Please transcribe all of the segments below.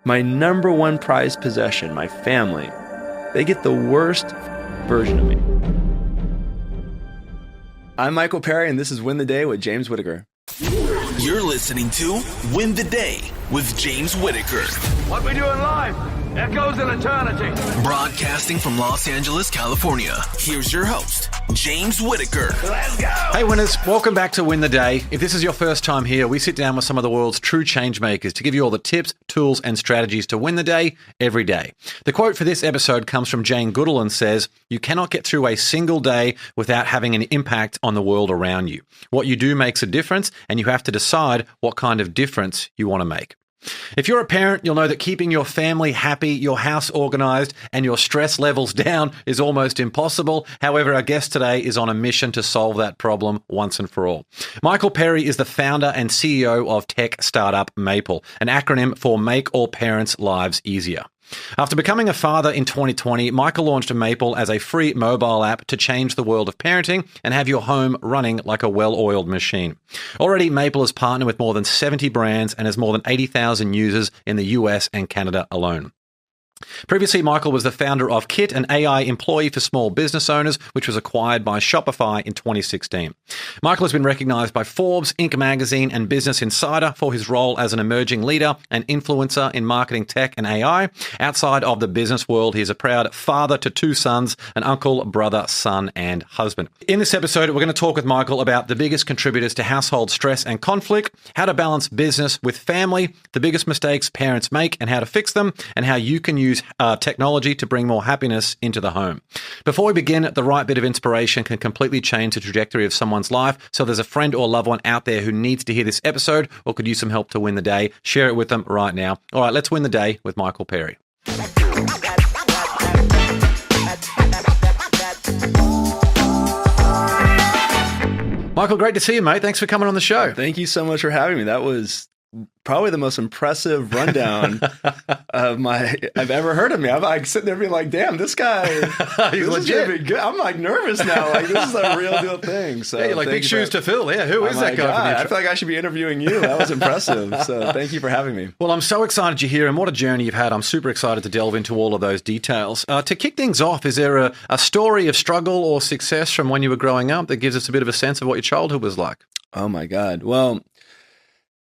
my number one prized possession, my family, they get the worst version of me. I'm Michael Perry, and this is Win the Day with James Whittaker. You're listening to Win the Day with James Whittaker. What we do in life echoes in eternity. Broadcasting from Los Angeles, California. Here's your host, James Whittaker. Let's go! Hey winners, welcome back to Win the Day. If this is your first time here, we sit down with some of the world's true change makers to give you all the tips, tools, and strategies to win the day every day. The quote for this episode comes from Jane Goodall and says, "You cannot get through a single day without having an impact on the world around you. What you do makes a difference, and you have to decide what kind of difference you want to make." If you're a parent, you'll know that keeping your family happy, your house organized, and your stress levels down is almost impossible. However, our guest today is on a mission to solve that problem once and for all. Michael Perry is the founder and CEO of tech startup Maple, an acronym for Make All Parents' Lives Easier. After becoming a father in 2020, Michael launched Maple as a free mobile app to change the world of parenting and have your home running like a well-oiled machine. Already, Maple has partnered with more than 70 brands and has more than 80,000 users in the US and Canada alone. Previously, Michael was the founder of Kit, an AI employee for small business owners, which was acquired by Shopify in 2016. Michael has been recognized by Forbes, Inc. magazine, and Business Insider for his role as an emerging leader and influencer in marketing tech and AI. Outside of the business world, he is a proud father to 2 sons, an uncle, brother, son, and husband. In this episode, we're going to talk with Michael about the biggest contributors to household stress and conflict, how to balance business with family, the biggest mistakes parents make and how to fix them, and how you can use technology to bring more happiness into the home. Before we begin, the right bit of inspiration can completely change the trajectory of someone's life. So if there's a friend or loved one out there who needs to hear this episode or could use some help to win the day, share it with them right now. All right, let's win the day with Michael Perry. Michael, great to see you, mate. Thanks for coming on the show. Thank you so much for having me. That was probably the most impressive rundown I've ever heard of me. I'm like sitting there being like, damn, this guy, he's this legit. is gonna be good. I'm like nervous now. Like this is a real deal thing. So Yeah, you're like big shoes to fill. Yeah, who is that guy? God, From the I feel like I should be interviewing you. That was impressive. So thank you for having me. Well, I'm so excited you're here, and what a journey you've had. I'm super excited to delve into all of those details. To kick things off, is there a story of struggle or success from when you were growing up that gives us a bit of a sense of what your childhood was like? Oh my God. Well,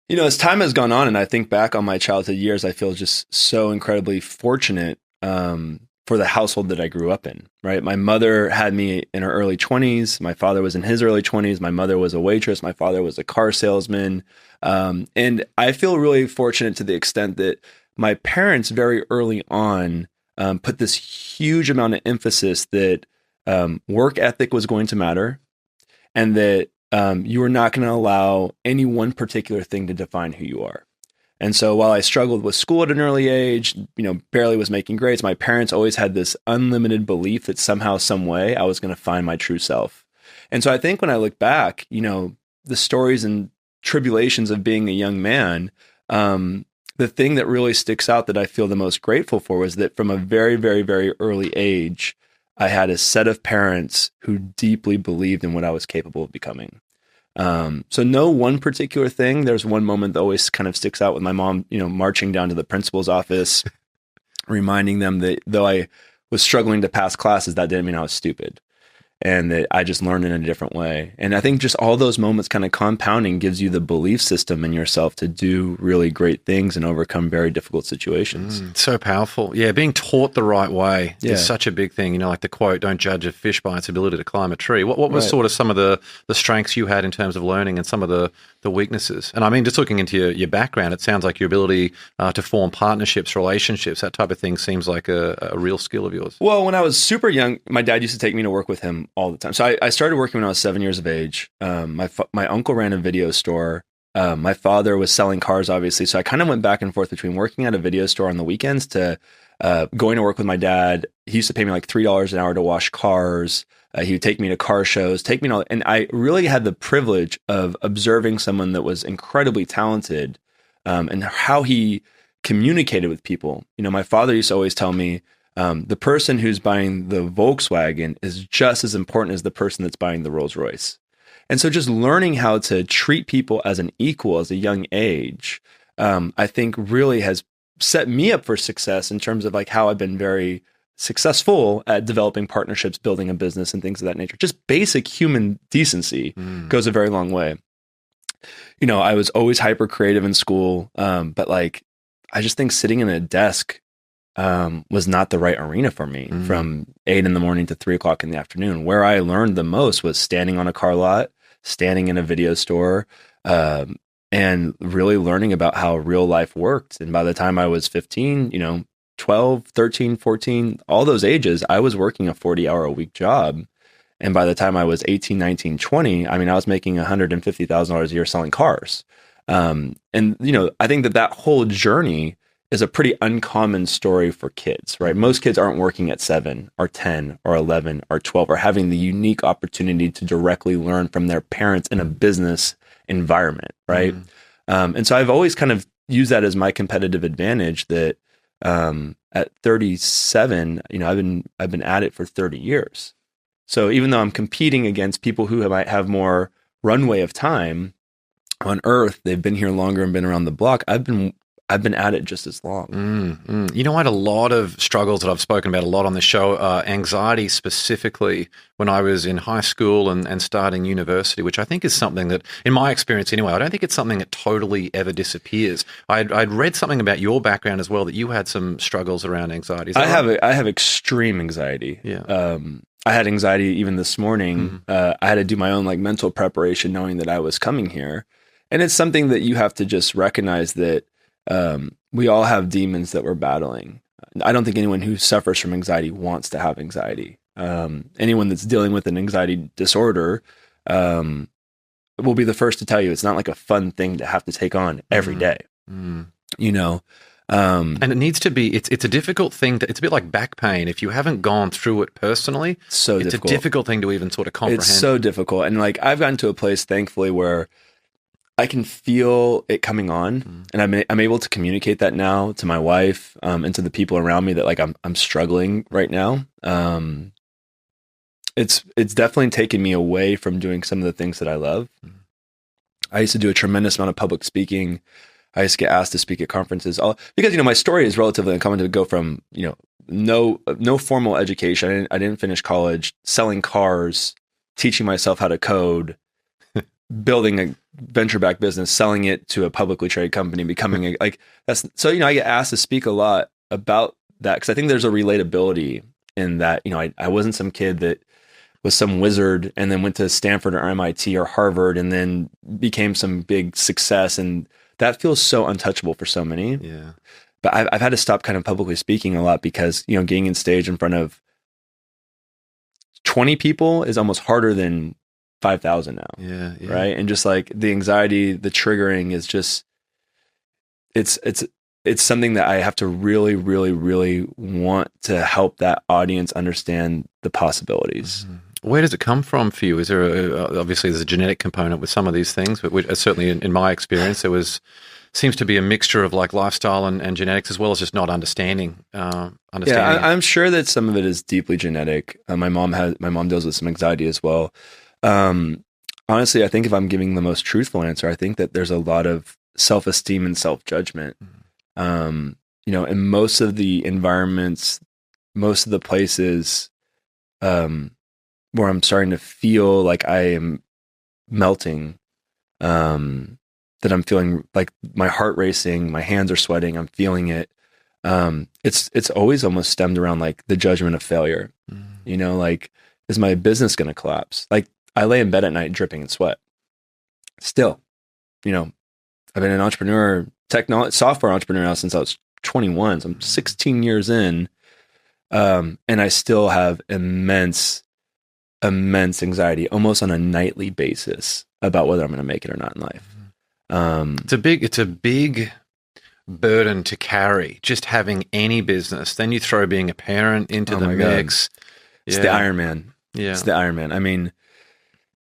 you know, as time has gone on and I think back on my childhood years, I feel just so incredibly fortunate for the household that I grew up in, right? My mother had me in her early 20s. My father was in his early 20s. My mother was a waitress. My father was a car salesman. And I feel really fortunate to the extent that my parents very early on put this huge amount of emphasis that work ethic was going to matter and that you were not going to allow any one particular thing to define who you are. And so while I struggled with school at an early age, you know, barely was making grades, my parents always had this unlimited belief that somehow, some way, I was going to find my true self. And so I think when I look back, you know, the stories and tribulations of being a young man, the thing that really sticks out that I feel the most grateful for was that from a very, very, very early age, I had a set of parents who deeply believed in what I was capable of becoming. So no one particular thing. There's one moment that always kind of sticks out with my mom, you know, marching down to the principal's office, reminding them that though I was struggling to pass classes, that didn't mean I was stupid. And that I just learned in a different way. And I think just all those moments kind of compounding gives you the belief system in yourself to do really great things and overcome very difficult situations. So powerful. Yeah, being taught the right way Yeah. is such a big thing. You know, like the quote, don't judge a fish by its ability to climb a tree. What was Right. sort of some of the strengths you had in terms of learning and some of the weaknesses? And I mean, just looking into your background, it sounds like your ability to form partnerships, relationships, that type of thing seems like a real skill of yours. Well, when I was super young, my dad used to take me to work with him all the time. So I started working when I was 7 years of age. My uncle ran a video store. My father was selling cars, obviously. So I kind of went back and forth between working at a video store on the weekends to going to work with my dad. He used to pay me like $3 an hour to wash cars. He would take me to car shows, take me to, and I really had the privilege of observing someone that was incredibly talented and how he communicated with people. You know, my father used to always tell me, the person who's buying the Volkswagen is just as important as the person that's buying the Rolls Royce. And so just learning how to treat people as an equal as a young age, I think really has set me up for success in terms of like how I've been very successful at developing partnerships, building a business and things of that nature. Just basic human decency goes a very long way. You know, I was always hyper creative in school. But like, I just think sitting in a desk was not the right arena for me from 8 a.m. to 3 o'clock in the afternoon. Where I learned the most was standing on a car lot, standing in a video store, and really learning about how real life worked. And by the time I was 15, you know, 12, 13, 14, all those ages, I was working a 40-hour-a-week job. And by the time I was 18, 19, 20, I mean, I was making $150,000 a year selling cars. And, you know, I think that whole journey is a pretty uncommon story for kids, right? Most kids aren't working at 7 or 10 or 11 or 12 or having the unique opportunity to directly learn from their parents in a business environment, right? And so I've always kind of used that as my competitive advantage that at 37, you know, I've been at it for 30 years. So even though I'm competing against people who might have more runway of time on Earth, they've been here longer and been around the block. I've been at it just as long. You know, I had a lot of struggles that I've spoken about a lot on the show, anxiety specifically when I was in high school and starting university, which I think is something that, in my experience anyway, I don't think it's something that totally ever disappears. I'd read something about your background as well, that you had some struggles around anxiety. I have extreme anxiety. Yeah. I had anxiety even this morning. I had to do my own like mental preparation knowing that I was coming here. And it's something that you have to just recognize that we all have demons that we're battling. I don't think anyone who suffers from anxiety wants to have anxiety. Anyone that's dealing with an anxiety disorder will be the first to tell you it's not like a fun thing to have to take on every day. You know? And it needs to be, it's a difficult thing. It's a bit like back pain. If you haven't gone through it personally, it's a difficult thing to even sort of comprehend. It's so difficult. And like, I've gotten to a place, thankfully, where I can feel it coming on, and I'm able to communicate that now to my wife, and to the people around me that like, I'm struggling right now. It's definitely taken me away from doing some of the things that I love. I used to do a tremendous amount of public speaking. I used to get asked to speak at conferences, because, you know, my story is relatively uncommon to go from, you know, no formal education. I didn't finish college, selling cars, teaching myself how to code, building a venture-backed business, selling it to a publicly traded company, becoming so, you know, I get asked to speak a lot about that because I think there's a relatability in that. You know, I wasn't some kid that was some wizard and then went to Stanford or MIT or Harvard and then became some big success, and that feels so untouchable for so many. Yeah. But I've had to stop kind of publicly speaking a lot because, you know, getting in stage in front of 20 people is almost harder than 5,000 now. Yeah. Right. And just like the anxiety, the triggering is just, it's something that I have to really, really, really want to help that audience understand the possibilities. Where does it come from for you? Is there obviously there's a genetic component with some of these things, but certainly in my experience, there seems to be a mixture of like lifestyle and genetics, as well as just not understanding. Yeah, I'm sure that some of it is deeply genetic. My mom deals with some anxiety as well. Honestly, I think if I'm giving the most truthful answer, I think that there's a lot of self-esteem and self-judgment. You know, in most of the environments, most of the places, where I'm starting to feel like I am melting, that I'm feeling like my heart racing, my hands are sweating, I'm feeling it. It's always almost stemmed around like the judgment of failure. You know, like, is my business going to collapse? Like, I lay in bed at night dripping in sweat. Still, you know, I've been an entrepreneur, software entrepreneur now since I was 21. So I'm 16 years in, and I still have immense anxiety, almost on a nightly basis, about whether I'm going to make it or not in life. It's a big burden to carry, just having any business. Then you throw being a parent into the mix. It's the Iron Man. Yeah, it's the Iron Man. I mean,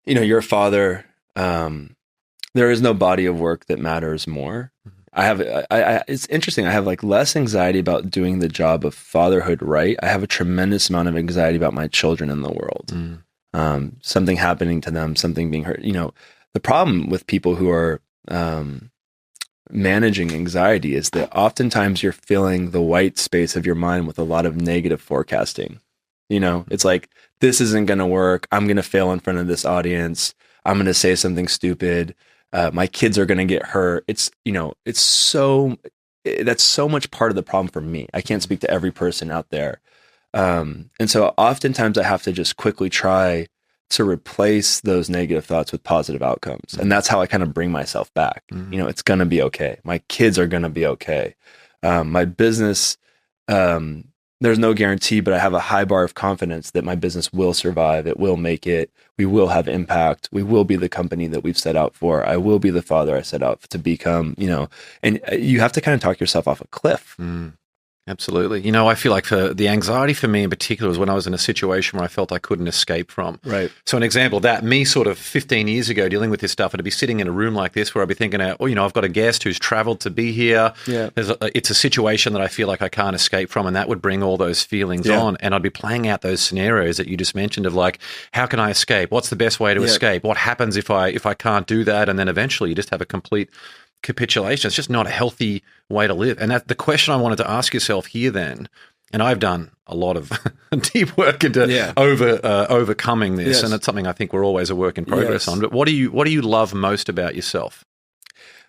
you know, you're a father. There is no body of work that matters more. It's interesting. I have like less anxiety about doing the job of fatherhood right. I have a tremendous amount of anxiety about my children in the world. Something happening to them, something being hurt. You know, the problem with people who are managing anxiety is that oftentimes you're filling the white space of your mind with a lot of negative forecasting. It's like, this isn't going to work. I'm going to fail in front of this audience. I'm going to say something stupid. My kids are going to get hurt. That's so much part of the problem for me. I can't speak to every person out there. And so oftentimes I have to just quickly try to replace those negative thoughts with positive outcomes. And that's how I kind of bring myself back. It's going to be okay. My kids are going to be okay. My business, there's no guarantee, but I have a high bar of confidence that my business will survive. It will make it. We will have impact. We will be the company that we've set out for. I will be the father I set out to become, and you have to kind of talk yourself off a cliff. Absolutely. I feel like the anxiety for me in particular was when I was in a situation where I felt I couldn't escape from. Right. So an example of that, me sort of 15 years ago dealing with this stuff, I'd be sitting in a room like this where I'd be thinking, I've got a guest who's traveled to be here. Yeah. It's a situation that I feel like I can't escape from, and that would bring all those feelings on. And I'd be playing out those scenarios that you just mentioned of like, how can I escape? What's the best way to escape? What happens if I can't do that? And then eventually you just have a complete capitulation. It's just not a healthy way to live. And that the question I wanted to ask yourself here then, and I've done a lot of deep work into overcoming this, and it's something I think we're always a work in progress on. But what do you love most about yourself?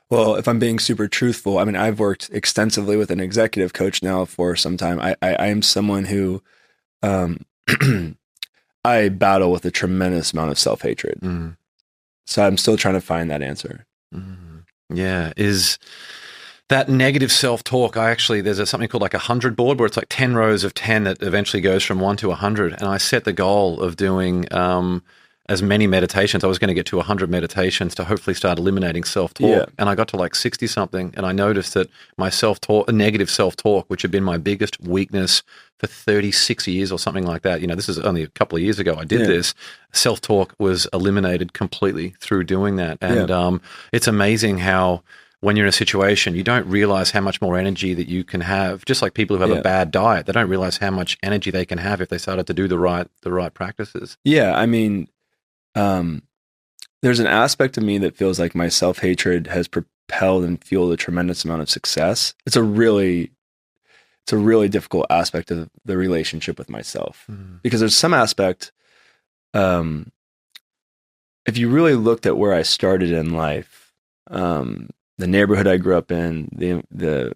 Well, if I'm being super truthful, I mean, I've worked extensively with an executive coach now for some time. I am someone who I battle with a tremendous amount of self-hatred. So I'm still trying to find that answer. Yeah, is that negative self-talk. There's something called like a 100 board where it's like 10 rows of 10 that eventually goes from 1 to 100. And I set the goal of doing as many meditations. I was going to get to 100 meditations to hopefully start eliminating self-talk. Yeah. And I got to like 60 something. And I noticed that my negative self-talk, which had been my biggest weakness for 36 years or something like that. This is only a couple of years ago I did this. Self-talk was eliminated completely through doing that. And it's amazing how when you're in a situation, you don't realize how much more energy that you can have. Just like people who have a bad diet, they don't realize how much energy they can have if they started to do the right practices. Yeah, I mean, there's an aspect of me that feels like my self-hatred has propelled and fueled a tremendous amount of success. It's a really difficult aspect of the relationship with myself, because there's some aspect, if you really looked at where I started in life, the neighborhood I grew up in, the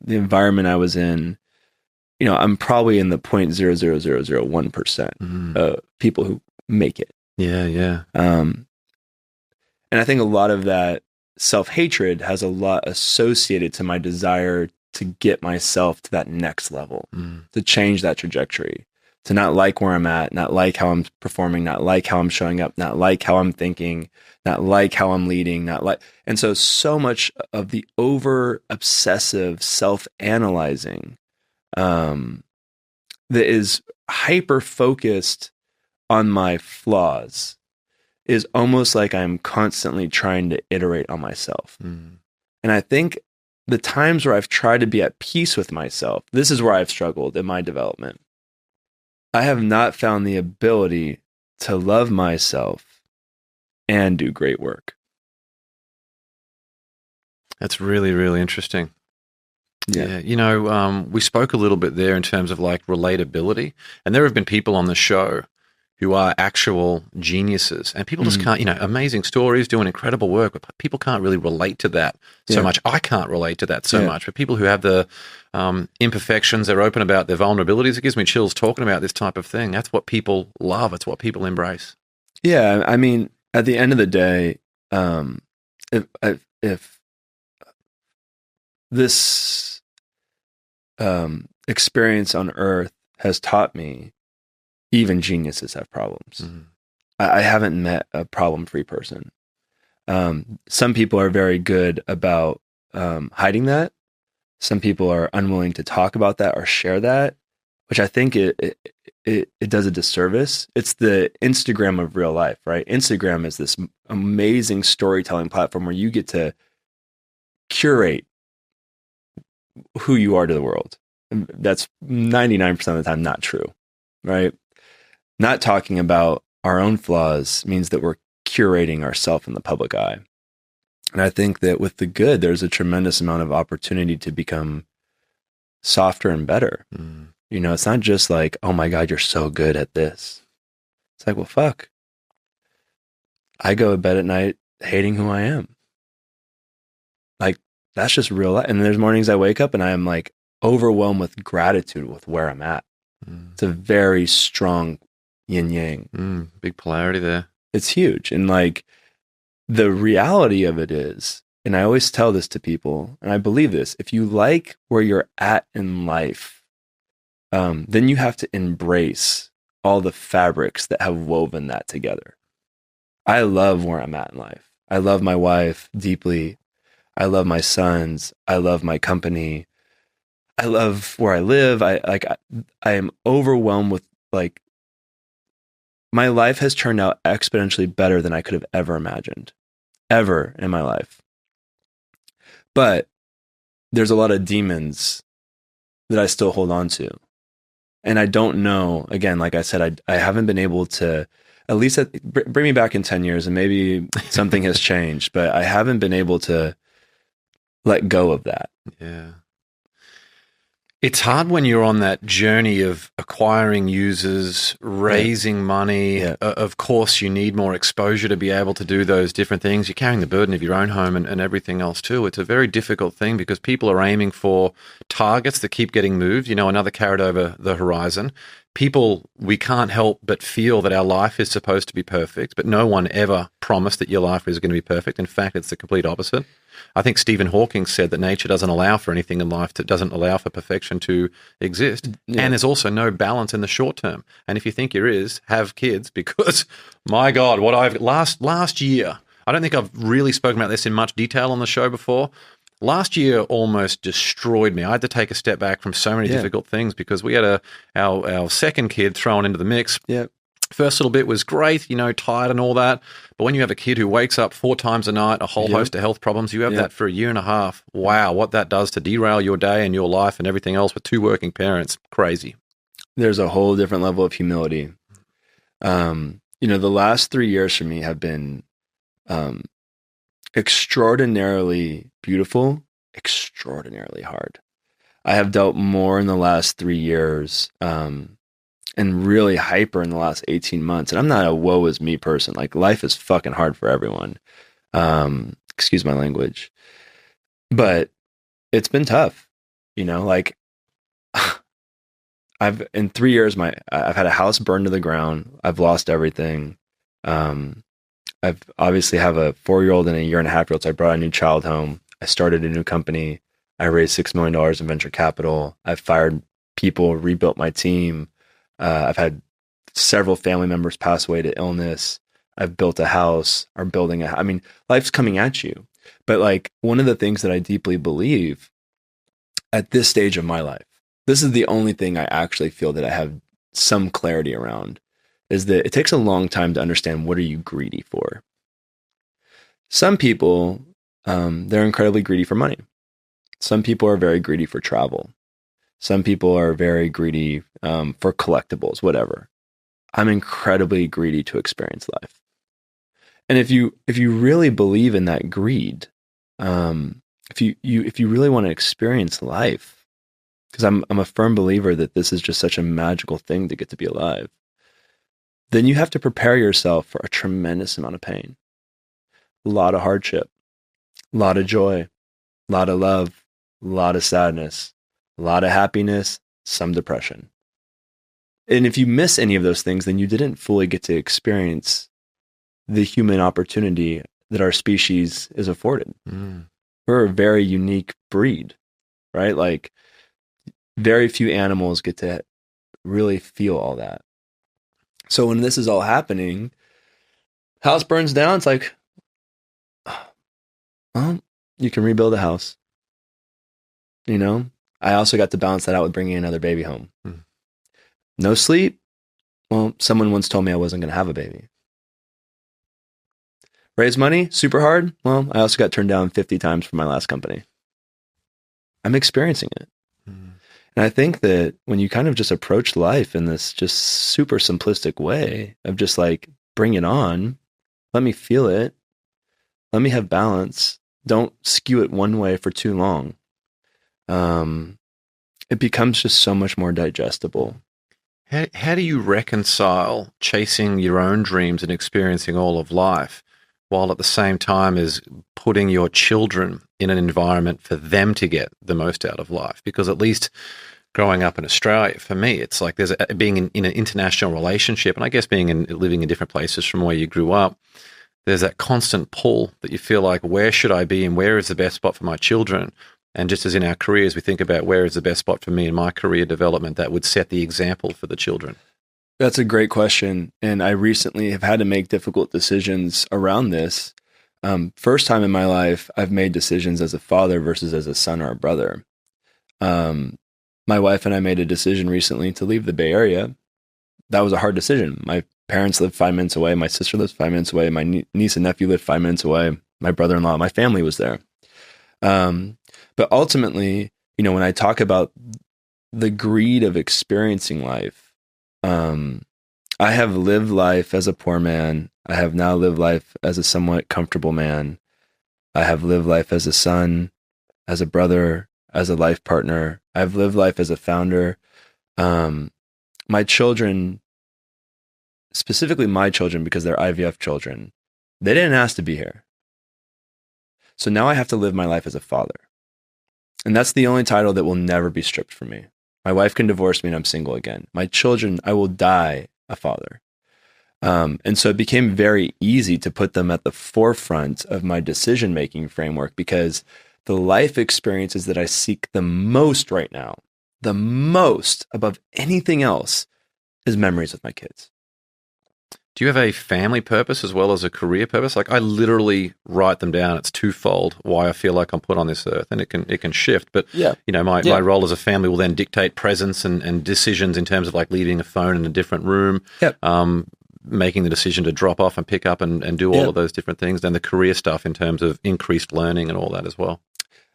environment I was in, I'm probably in the 0.00001% of people who make it. Yeah. And I think a lot of that self-hatred has a lot associated to my desire to get myself to that next level, to change that trajectory, to not like where I'm at, not like how I'm performing, not like how I'm showing up, not like how I'm thinking, not like how I'm leading, and so much of the over obsessive self-analyzing that is hyper focused on my flaws is almost like I'm constantly trying to iterate on myself. And I think the times where I've tried to be at peace with myself, this is where I've struggled in my development. I have not found the ability to love myself and do great work. That's really, really interesting. Yeah. We spoke a little bit there in terms of like relatability, and there have been people on the show who are actual geniuses, and people just can't, amazing stories, doing incredible work, but people can't really relate to that so much. I can't relate to that so much, but people who have the imperfections, they're open about their vulnerabilities. It gives me chills talking about this type of thing. That's what people love. It's what people embrace. Yeah. I mean, at the end of the day, if this experience on Earth has taught me even geniuses have problems. I haven't met a problem-free person. Some people are very good about hiding that. Some people are unwilling to talk about that or share that, which I think it does a disservice. It's the Instagram of real life, right? Instagram is this amazing storytelling platform where you get to curate who you are to the world. That's 99% of the time not true, right? Not talking about our own flaws means that we're curating ourselves in the public eye. And I think that with the good, there's a tremendous amount of opportunity to become softer and better. You know, it's not just like, oh my God, you're so good at this. It's like, well, fuck. I go to bed at night hating who I am. Like, that's just real life. And there's mornings I wake up and I am like overwhelmed with gratitude with where I'm at. It's a very strong yin yang. Big polarity there. It's huge. And like, the reality of it is, and I always tell this to people, and I believe this, if you like where you're at in life, then you have to embrace all the fabrics that have woven that together. I love where I'm at in life. I love my wife deeply. I love my sons. I love my company. I love where I live. I am overwhelmed with like, my life has turned out exponentially better than I could have ever imagined, ever in my life. But there's a lot of demons that I still hold on to. And I don't know, again, like I said, I haven't been able to, at least bring me back in 10 years and maybe something has changed, but I haven't been able to let go of that. Yeah. It's hard when you're on that journey of acquiring users, raising money. Yeah. Of course, you need more exposure to be able to do those different things. You're carrying the burden of your own home and everything else too. It's a very difficult thing because people are aiming for targets that keep getting moved, you know, another carrot over the horizon. People, we can't help but feel that our life is supposed to be perfect, but no one ever promised that your life is going to be perfect. In fact, it's the complete opposite. I think Stephen Hawking said that nature doesn't allow for anything in life, that doesn't allow for perfection to exist. Yeah. And there's also no balance in the short term. And if you think there is, have kids, because my God, what I've last year, I don't think I've really spoken about this in much detail on the show before. Last year almost destroyed me. I had to take a step back from so many difficult things because we had our second kid thrown into the mix. Yeah. First little bit was great, you know, tired and all that. But when you have a kid who wakes up 4 times a night, a whole host of health problems, you have that for a year and a half. Wow, what that does to derail your day and your life and everything else with 2 working parents. Crazy. There's a whole different level of humility. You know, the last 3 years for me have been extraordinarily beautiful, extraordinarily hard. I have dealt more in the last 3 years and really hyper in the last 18 months. And I'm not a woe is me person. Like, life is fucking hard for everyone. Excuse my language. But it's been tough. You know, like in 3 years, I've had a house burned to the ground. I've lost everything. I've obviously have a 4-year-old and a 1.5-year-old. So I brought a new child home. I started a new company. I raised $6 million in venture capital. I've fired people, rebuilt my team. I've had several family members pass away to illness. I've built a house or building I mean, life's coming at you. But like, one of the things that I deeply believe at this stage of my life, this is the only thing I actually feel that I have some clarity around, is that it takes a long time to understand what are you greedy for. Some people, they're incredibly greedy for money. Some people are very greedy for travel. Some people are very greedy for collectibles, whatever. I'm incredibly greedy to experience life. And if you really believe in that greed, if you really want to experience life, because I'm a firm believer that this is just such a magical thing to get to be alive, then you have to prepare yourself for a tremendous amount of pain, a lot of hardship, a lot of joy, a lot of love, a lot of sadness, a lot of happiness, some depression. And if you miss any of those things, then you didn't fully get to experience the human opportunity that our species is afforded. We're a very unique breed, right? Like, very few animals get to really feel all that. So when this is all happening, house burns down, it's like, well, you can rebuild a house. You know, I also got to balance that out with bringing another baby home. No sleep. Well, someone once told me I wasn't going to have a baby. Raise money, super hard. Well, I also got turned down 50 times from my last company. I'm experiencing it. And I think that when you kind of just approach life in this just super simplistic way of just like, bring it on, let me feel it, Let me have balance. Don't skew it one way for too long. It becomes just so much more digestible. How do you reconcile chasing your own dreams and experiencing all of life while at the same time as putting your children in an environment for them to get the most out of life? Because at least growing up in Australia, for me, it's like there's being in an international relationship, and I guess living in different places from where you grew up, there's that constant pull that you feel like, where should I be and where is the best spot for my children? And just as in our careers, we think about where is the best spot for me in my career development that would set the example for the children. That's a great question. And I recently have had to make difficult decisions around this. First time in my life, I've made decisions as a father versus as a son or a brother. My wife and I made a decision recently to leave the Bay Area. That was a hard decision. My parents live 5 minutes away. My sister lives 5 minutes away. My niece and nephew live 5 minutes away. My brother-in-law, my family was there. But ultimately, when I talk about the greed of experiencing life, I have lived life as a poor man. I have now lived life as a somewhat comfortable man. I have lived life as a son, as a brother, as a life partner. I've lived life as a founder. My children, specifically my children, because they're IVF children, they didn't ask to be here. So now I have to live my life as a father. And that's the only title that will never be stripped from me. My wife can divorce me and I'm single again. My children, I will die a father. And so it became very easy to put them at the forefront of my decision-making framework, because the life experiences that I seek the most right now, the most above anything else, is memories with my kids. Do you have a family purpose as well as a career purpose? Like, I literally write them down. It's twofold why I feel like I'm put on this earth, and it can shift. But my role as a family will then dictate presence and decisions in terms of like leaving a phone in a different room, making the decision to drop off and pick up and do all of those different things. Then the career stuff in terms of increased learning and all that as well.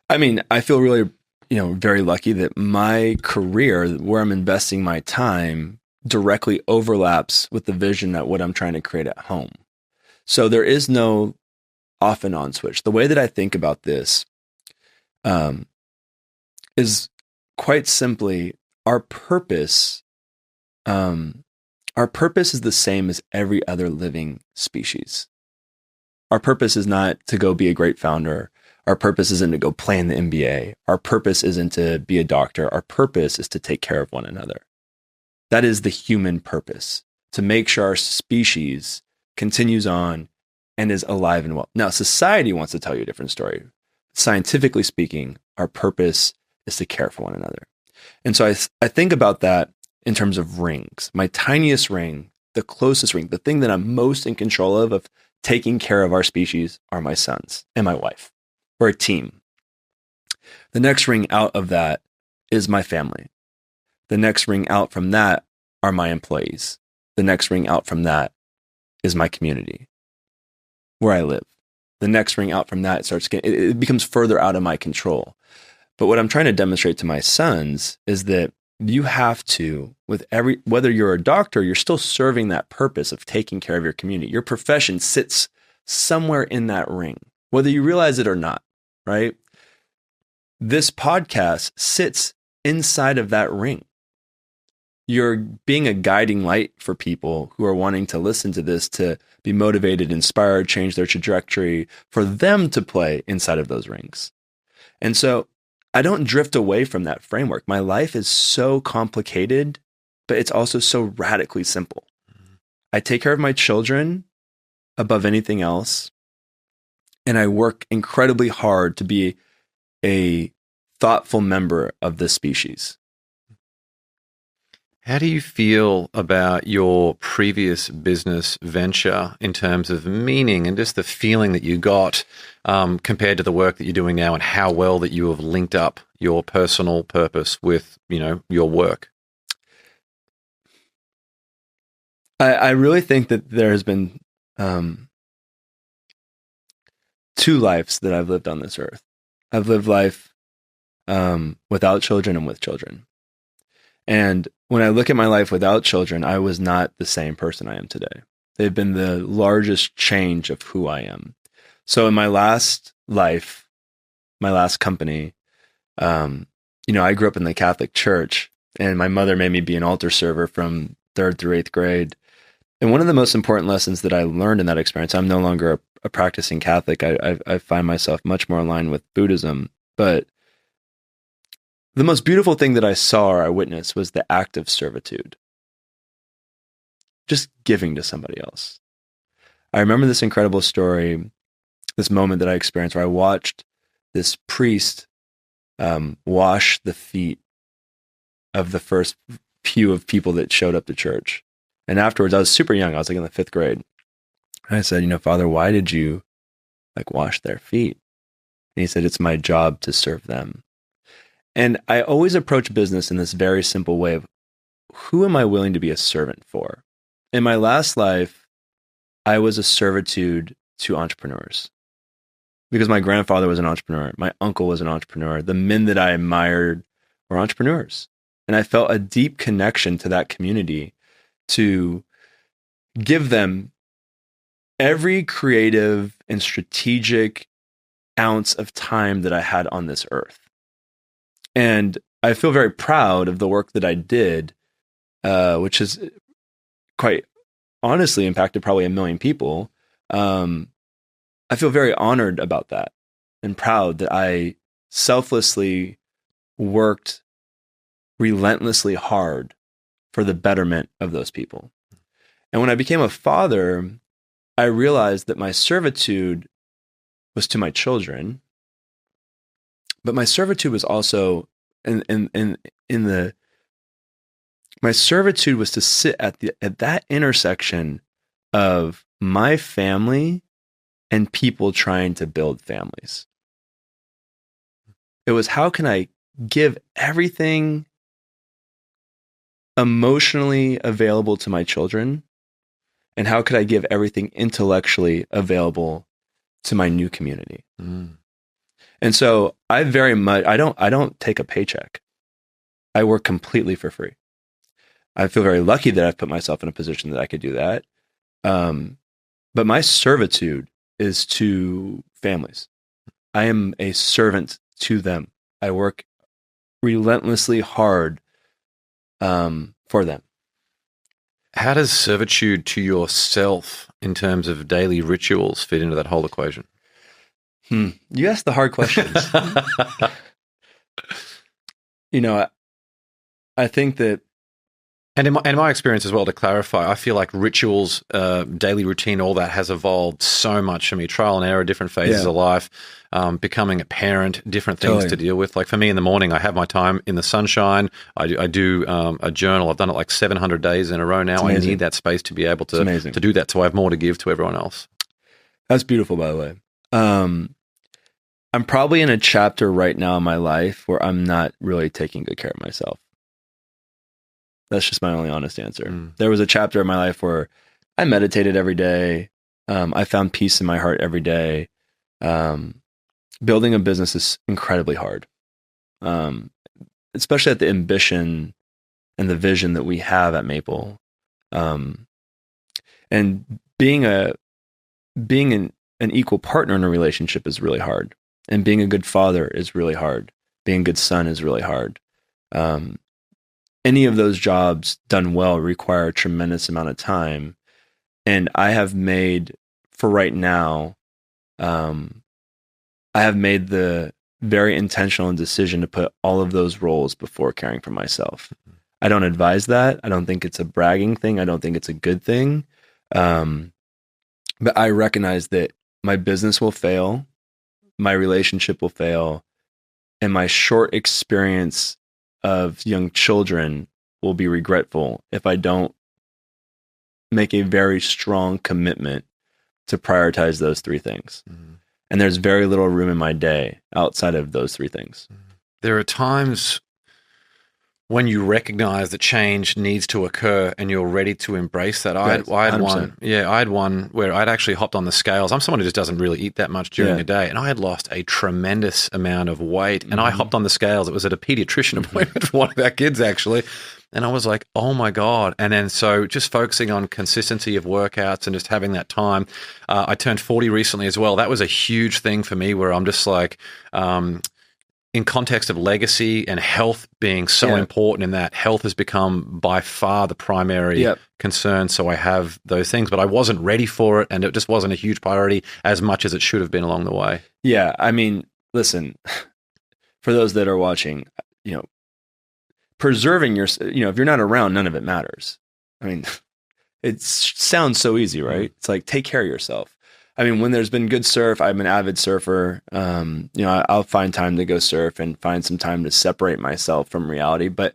I mean, I feel really, very lucky that my career, where I'm investing my time, directly overlaps with the vision that what I'm trying to create at home. So there is no off and on switch. The way that I think about this is quite simply our purpose. Our purpose is the same as every other living species. Our purpose is not to go be a great founder. Our purpose isn't to go play in the NBA. Our purpose isn't to be a doctor. Our purpose is to take care of one another. That is the human purpose, to make sure our species continues on and is alive and well. Now, society wants to tell you a different story. Scientifically speaking, our purpose is to care for one another. And so I think about that in terms of rings. My tiniest ring, the closest ring, the thing that I'm most in control of taking care of our species, are my sons and my wife. We're a team. The next ring out of that is my family. The next ring out from that are my employees. The next ring out from that is my community, where I live. The next ring out from that it becomes further out of my control. But what I'm trying to demonstrate to my sons is that you have to, whether you're a doctor, you're still serving that purpose of taking care of your community. Your profession sits somewhere in that ring, whether you realize it or not, right? This podcast sits inside of that ring. You're being a guiding light for people who are wanting to listen to this, to be motivated, inspired, change their trajectory, for them to play inside of those rings. And so I don't drift away from that framework. My life is so complicated, but it's also so radically simple. I take care of my children above anything else, and I work incredibly hard to be a thoughtful member of this species. How do you feel about your previous business venture in terms of meaning and just the feeling that you got compared to the work that you're doing now, and how well that you have linked up your personal purpose with, your work? I really think that there has been two lives that I've lived on this earth. I've lived life without children and with children. And when I look at my life without children, I was not the same person I am today. They've been the largest change of who I am. So in my last life, my last company, I grew up in the Catholic Church, and my mother made me be an altar server from 3rd through 8th grade. And one of the most important lessons that I learned in that experience, I'm no longer a practicing Catholic. I find myself much more aligned with Buddhism. But the most beautiful thing that I saw or I witnessed was the act of servitude. Just giving to somebody else. I remember this incredible story, this moment that I experienced where I watched this priest wash the feet of the first pew of people that showed up to church. And afterwards, I was super young. I was like in the 5th grade. And I said, Father, why did you wash their feet? And he said, it's my job to serve them. And I always approach business in this very simple way of, who am I willing to be a servant for? In my last life, I was a servitude to entrepreneurs because my grandfather was an entrepreneur. My uncle was an entrepreneur. The men that I admired were entrepreneurs. And I felt a deep connection to that community to give them every creative and strategic ounce of time that I had on this earth. And I feel very proud of the work that I did, which has quite honestly impacted probably 1 million people. I feel very honored about that and proud that I selflessly worked relentlessly hard for the betterment of those people. And when I became a father, I realized that my servitude was to my children, but my servitude was also my servitude was to sit at that intersection of my family and people trying to build families. It was, how can I give everything emotionally available to my children, and how could I give everything intellectually available to my new community? And so I don't take a paycheck. I work completely for free. I feel very lucky that I've put myself in a position that I could do that. But my servitude is to families. I am a servant to them. I work relentlessly hard for them. How does servitude to yourself in terms of daily rituals fit into that whole equation? You ask the hard questions. I think that, and in my experience as well, to clarify, I feel like rituals, daily routine, all that has evolved so much for me. Trial and error, different phases of life, becoming a parent, different things to deal with. Like for me in the morning, I have my time in the sunshine. I do a journal. I've done it like 700 days in a row now. I need that space to be able to do that, so I have more to give to everyone else. That's beautiful, by the way. I'm probably in a chapter right now in my life where I'm not really taking good care of myself. That's just my only honest answer. There was a chapter in my life where I meditated every day. I found peace in my heart every day. Building a business is incredibly hard, especially at the ambition and the vision that we have at Maple. And being an equal partner in a relationship is really hard. And being a good father is really hard. Being a good son is really hard. Any of those jobs done well require a tremendous amount of time. And I have made, for right now, I have made the very intentional decision to put all of those roles before caring for myself. I don't advise that. I don't think it's a bragging thing. I don't think it's a good thing. But I recognize that my business will fail, my relationship will fail, and my short experience of young children will be regretful if I don't make a very strong commitment to prioritize those 3 things. And there's very little room in my day outside of those 3 things. There are times when you recognize that change needs to occur and you're ready to embrace that. I had one where I'd actually hopped on the scales. I'm someone who just doesn't really eat that much during the day, and I had lost a tremendous amount of weight, and I hopped on the scales. It was at a pediatrician appointment for one of our kids, actually. And I was like, oh my God. And then so just focusing on consistency of workouts and just having that time. I turned 40 recently as well. That was a huge thing for me where I'm just like, in context of legacy and health being so important, in that health has become by far the primary concern. So I have those things, but I wasn't ready for it, and it just wasn't a huge priority as much as it should have been along the way. Yeah. I mean, listen, for those that are watching, preserving your, if you're not around, none of it matters. I mean, it sounds so easy, right? It's like, take care of yourself. I mean, when there's been good surf, I'm an avid surfer. I'll find time to go surf and find some time to separate myself from reality. But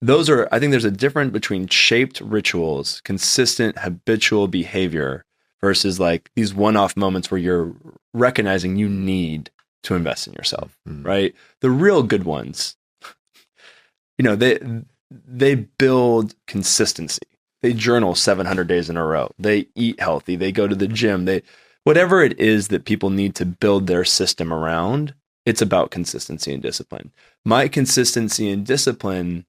I think there's a difference between shaped rituals, consistent habitual behavior versus like these one-off moments where you're recognizing you need to invest in yourself, right? The real good ones, they build consistency. They journal 700 days in a row. They eat healthy. They go to the gym. Whatever it is that people need to build their system around, it's about consistency and discipline. My consistency and discipline,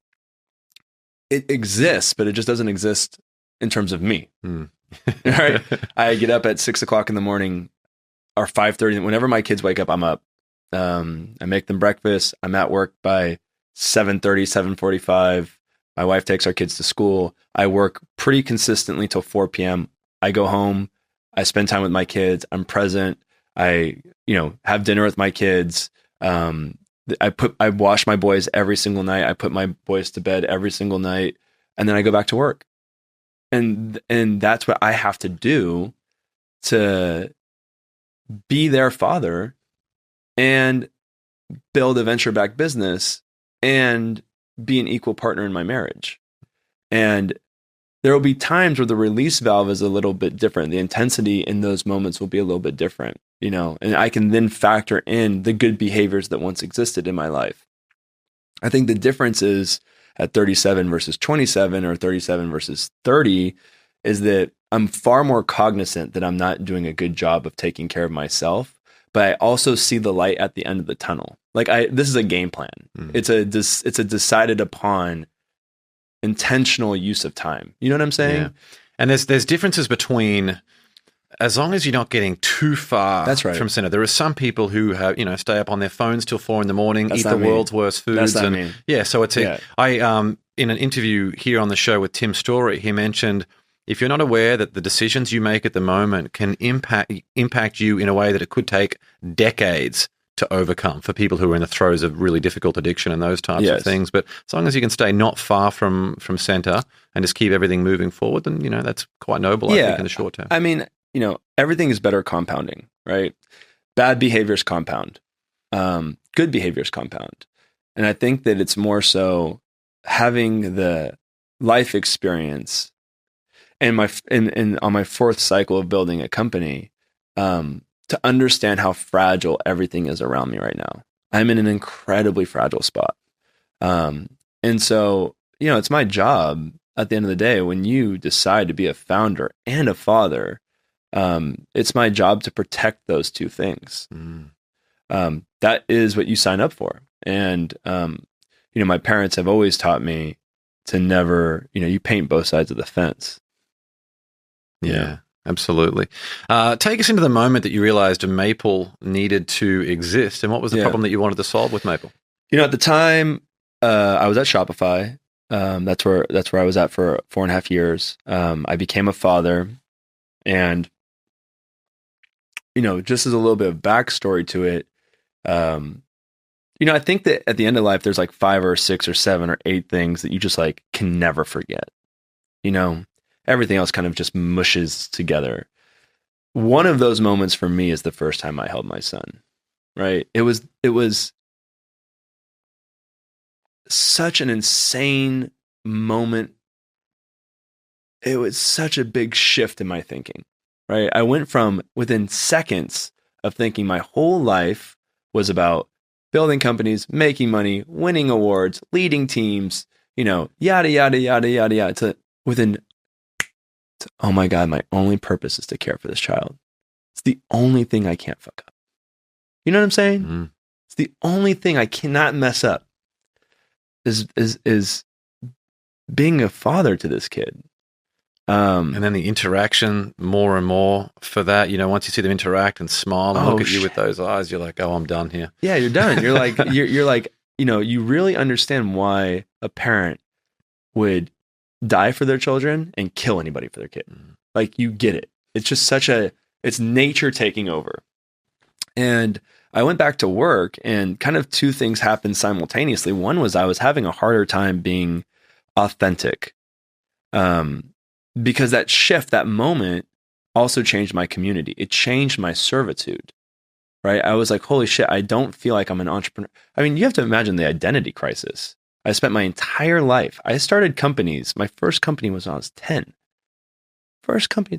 it exists, but it just doesn't exist in terms of me. Right? I get up at 6 o'clock in the morning or 5:30. Whenever my kids wake up, I'm up. I make them breakfast. I'm at work by 7:30, 7:45. My wife takes our kids to school. I work pretty consistently till 4 p.m. I go home. I spend time with my kids. I'm present. I, have dinner with my kids. I wash my boys every single night. I put my boys to bed every single night, and then I go back to work. And that's what I have to do to be their father and build a venture-backed business and be an equal partner in my marriage. And there will be times where the release valve is a little bit different. The intensity in those moments will be a little bit different, and I can then factor in the good behaviors that once existed in my life. I think the difference is at 37 versus 27 or 37 versus 30 is that I'm far more cognizant that I'm not doing a good job of taking care of myself, but I also see the light at the end of the tunnel. Like this is a game plan. It's a decided upon intentional use of time. You know what I'm saying? Yeah. And there's differences between, as long as you're not getting too far from center. There are some people who have, stay up on their phones till 4 a.m, eat the world's worst foods. That's not me. Yeah. So it's in an interview here on the show with Tim Story, he mentioned, if you're not aware that the decisions you make at the moment can impact you in a way that it could take decades to overcome for people who are in the throes of really difficult addiction and those types of things. But as long as you can stay not far from center and just keep everything moving forward, then, that's quite noble, I think, in the short term. I mean, everything is better compounding, right? Bad behaviors compound. Good behaviors compound. And I think that it's more so having the life experience and on my fourth cycle of building a company, to understand how fragile everything is around me right now. I'm in an incredibly fragile spot. And so, it's my job at the end of the day, when you decide to be a founder and a father, it's my job to protect those two things. That is what you sign up for. And, my parents have always taught me to never, you paint both sides of the fence. Yeah. Absolutely. Take us into the moment that you realized Maple needed to exist, and what was the problem that you wanted to solve with Maple? At the time, I was at Shopify. That's where I was at for 4.5 years. I became a father, and just as a little bit of backstory to it, I think that at the end of life, there's like 5 or 6 or 7 or 8 things that you just like can never forget. Everything else kind of just mushes together. One of those moments for me is the first time I held my son, right? It was such an insane moment. It was such a big shift in my thinking, right? I went from within seconds of thinking my whole life was about building companies, making money, winning awards, leading teams, yada, yada, yada, yada, yada, to within oh my God, my only purpose is to care for this child. It's the only thing I can't fuck up. You know what I'm saying? It's the only thing I cannot mess up is being a father to this kid. And then the interaction more and more for that, once you see them interact and smile and look at you with those eyes, you're like, oh, I'm done here. Yeah, you're done. You're like, you're like, you really understand why a parent would die for their children and kill anybody for their kid. Like, you get it. It's just it's nature taking over. And I went back to work, and kind of two things happened simultaneously. One was I was having a harder time being authentic. Because that shift, that moment also changed my community. It changed my servitude, right? I was like, holy shit, I don't feel like I'm an entrepreneur. I mean, you have to imagine the identity crisis. I spent my entire life. I started companies. My first company was when I was 10. First company.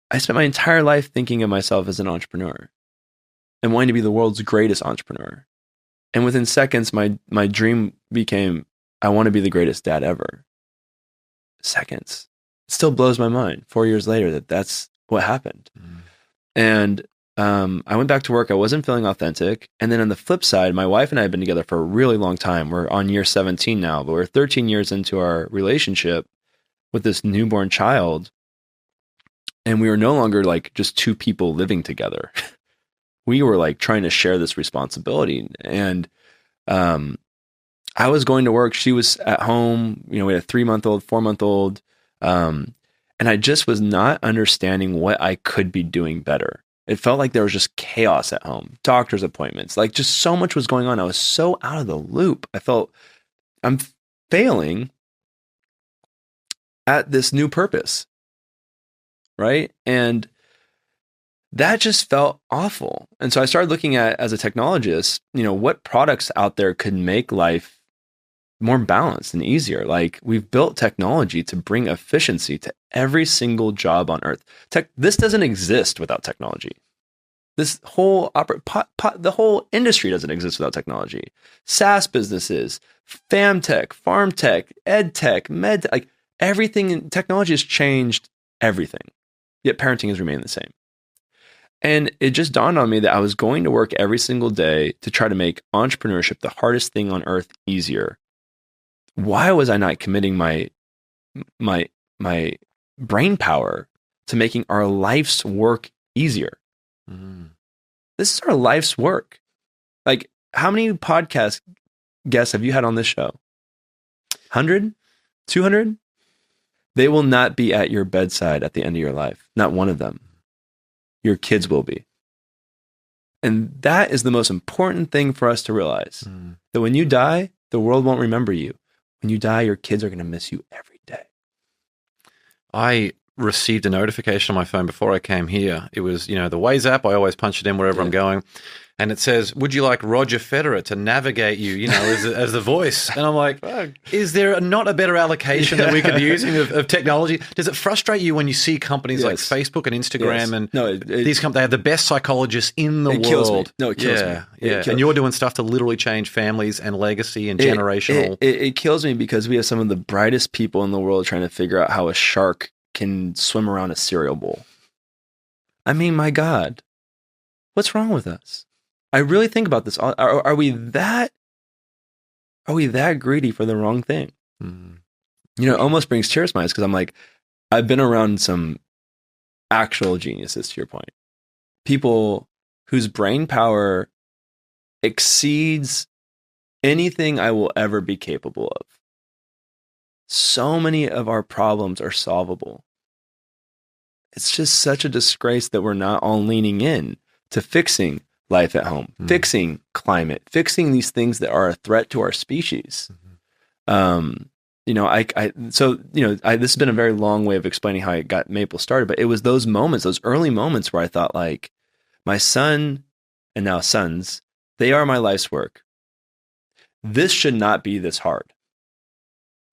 I spent my entire life thinking of myself as an entrepreneur and wanting to be the world's greatest entrepreneur. And within seconds, my dream became, I want to be the greatest dad ever. Seconds. It still blows my mind 4 years later that's what happened. And I went back to work. I wasn't feeling authentic. And then on the flip side, my wife and I have been together for a really long time. We're on year 17 now, but we're 13 years into our relationship with this newborn child. And we were no longer like just two people living together. We were like trying to share this responsibility. And I was going to work. She was at home. We had a 3-month-old, 4-month-old. And I just was not understanding what I could be doing better. It felt like there was just chaos at home, doctor's appointments, like just so much was going on. I was so out of the loop. I felt I'm failing at this new purpose. Right. And that just felt awful. And so I started looking at, as a technologist, what products out there could make life more balanced and easier. Like, we've built technology to bring efficiency to every single job on earth. This doesn't exist without technology. This whole the whole industry doesn't exist without technology. SaaS businesses, fam tech, farm tech, ed tech, med tech, like everything in technology has changed everything. Yet parenting has remained the same. And it just dawned on me that I was going to work every single day to try to make entrepreneurship, the hardest thing on earth, easier. Why was I not committing my brain power to making our life's work easier? This is our life's work. Like, how many podcast guests have you had on this show? 100? 200? They will not be at your bedside at the end of your life. Not one of them. Your kids will be. And that is the most important thing for us to realize. That when you die, the world won't remember you. When you die, your kids are going to miss you every day. I received a notification on my phone before I came here. It was, the Waze app. I always punch it in wherever I'm going. And it says, would you like Roger Federer to navigate you, as the voice? And I'm like, is there not a better allocation that we could be using of technology? Does it frustrate you when you see companies like Facebook and Instagram and these companies, they have the best psychologists in the world? Kills me. No, it kills me. Yeah. And you're doing stuff to literally change families and legacy and generational. It kills me because we have some of the brightest people in the world trying to figure out how a shark can swim around a cereal bowl. I mean, my God, what's wrong with us? I really think about this. Are we that greedy for the wrong thing? It almost brings tears to my eyes because I'm like, I've been around some actual geniuses, to your point. People whose brain power exceeds anything I will ever be capable of. So many of our problems are solvable. It's just such a disgrace that we're not all leaning in to fixing life at home, fixing climate, fixing these things that are a threat to our species. This has been a very long way of explaining how I got Maple started, but it was those moments, those early moments where I thought, like, my son and now sons, they are my life's work. This should not be this hard.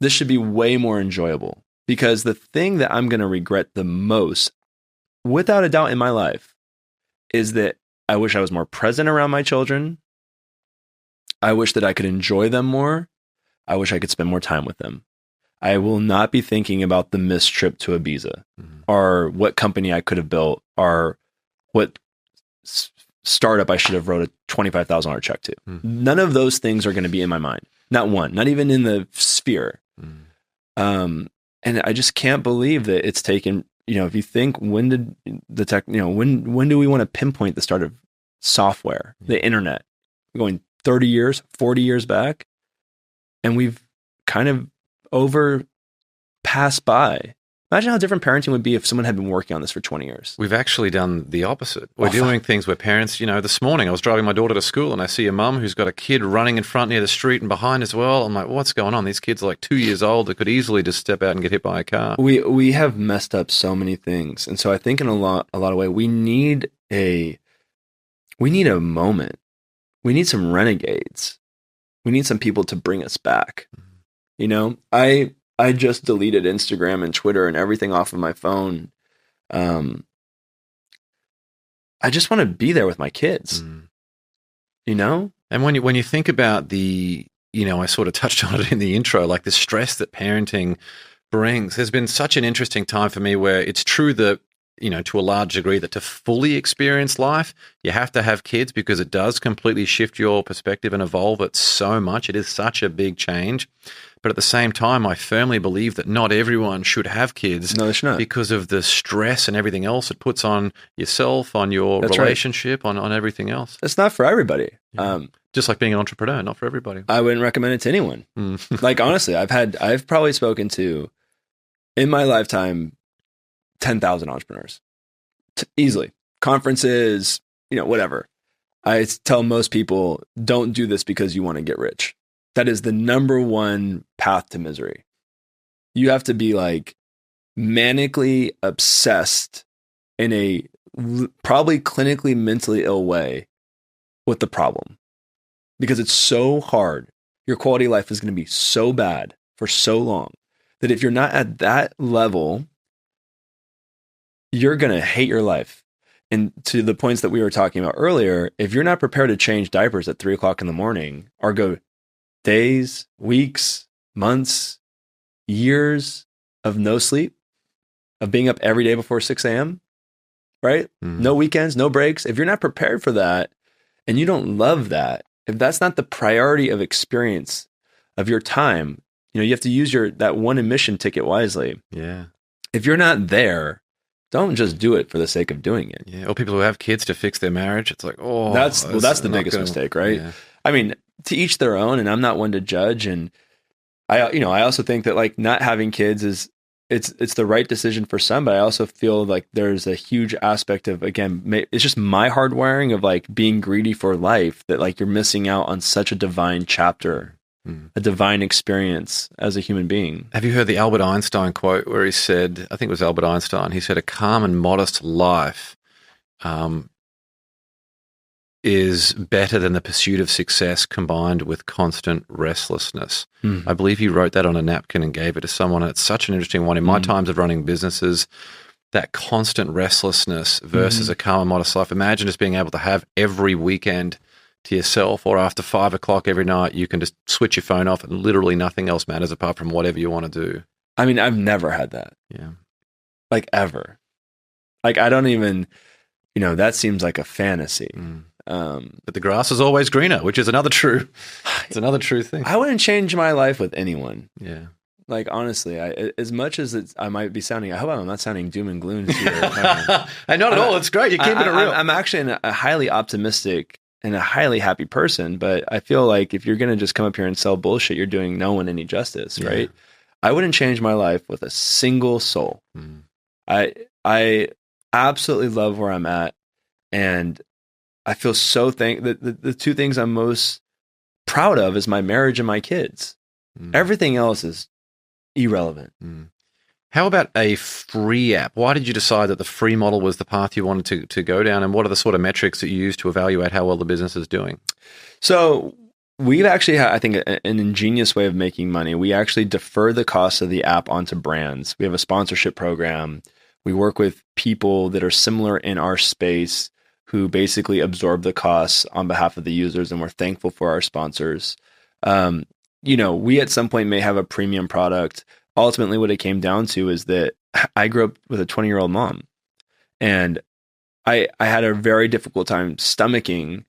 This should be way more enjoyable, because the thing that I'm going to regret the most, without a doubt in my life, is that I wish I was more present around my children. I wish that I could enjoy them more. I wish I could spend more time with them. I will not be thinking about the missed trip to Ibiza or what company I could have built or what startup I should have wrote a $25,000 check to. None of those things are going to be in my mind. Not one, not even in the sphere. And I just can't believe that it's taken, if you think when did the tech, when do we want to pinpoint the start of software, the internet, going 30 years, 40 years back, and we've kind of passed by. Imagine how different parenting would be if someone had been working on this for 20 years. We've actually done the opposite. We're doing things where parents, this morning I was driving my daughter to school and I see a mum who's got a kid running in front near the street and behind as well. I'm like, what's going on? These kids are like 2 years old that could easily just step out and get hit by a car. We have messed up so many things. And so I think in a lot of way, we need a moment. We need some renegades. We need some people to bring us back. I just deleted Instagram and Twitter and everything off of my phone. I just want to be there with my kids, And when you think about the, I sort of touched on it in the intro, like the stress that parenting brings, there's been such an interesting time for me where it's true that, to a large degree, that to fully experience life, you have to have kids because it does completely shift your perspective and evolve it so much. It is such a big change. But at the same time, I firmly believe that not everyone should have kids. No, they should not. Because of the stress and everything else it puts on yourself, on your relationship, on everything else. It's not for everybody. Yeah. Just like being an entrepreneur, not for everybody. I wouldn't recommend it to anyone. Like, honestly, I've probably spoken to, in my lifetime, 10,000 entrepreneurs. Easily. Conferences, whatever. I tell most people, don't do this because you want to get rich. That is the number one path to misery. You have to be like manically obsessed in a probably clinically mentally ill way with the problem, because it's so hard. Your quality of life is going to be so bad for so long that if you're not at that level, you're going to hate your life. And to the points that we were talking about earlier, if you're not prepared to change diapers at 3:00 in the morning or go days, weeks, months, years of no sleep, of being up every day before 6 a.m., right? No weekends, no breaks. If you're not prepared for that and you don't love that, if that's not the priority of experience of your time, you have to use that one admission ticket wisely. Yeah. If you're not there, don't just do it for the sake of doing it. Yeah. Or people who have kids to fix their marriage. It's like, that's the biggest mistake, right? Yeah. I mean, to each their own, and I'm not one to judge. And I also think that like not having kids it's the right decision for some, but I also feel like there's a huge aspect of, again, it's just my hardwiring of like being greedy for life, that like you're missing out on such a divine chapter, a divine experience as a human being. Have you heard the Albert Einstein quote where he said, I think it was Albert Einstein, he said, a calm and modest life is better than the pursuit of success combined with constant restlessness. I believe he wrote that on a napkin and gave it to someone. And it's such an interesting one. In my times of running businesses, that constant restlessness versus a calm and modest life. Imagine just being able to have every weekend to yourself, or after 5:00 every night, you can just switch your phone off and literally nothing else matters apart from whatever you want to do. I mean, I've never had that. Yeah. Like ever. Like I don't even, that seems like a fantasy. But the grass is always greener, which is another true thing. I wouldn't change my life with anyone. Yeah. Like, honestly, as much as I might be sounding, I hope I'm not sounding doom and gloom here. Hey, not at all. It's great. You're keeping it real. I'm actually a highly optimistic and a highly happy person, but I feel like if you're going to just come up here and sell bullshit, you're doing no one any justice, right? I wouldn't change my life with a single soul. I absolutely love where I'm at, and I feel so the two things I'm most proud of is my marriage and my kids. Everything else is irrelevant. How about a free app? Why did you decide that the free model was the path you wanted to go down? And what are the sort of metrics that you use to evaluate how well the business is doing? So we've actually had, I think, an ingenious way of making money. We actually defer the cost of the app onto brands. We have a sponsorship program. We work with people that are similar in our space who basically absorb the costs on behalf of the users, and we're thankful for our sponsors. We at some point may have a premium product. Ultimately, what it came down to is that I grew up with a 20-year-old mom, and I had a very difficult time stomaching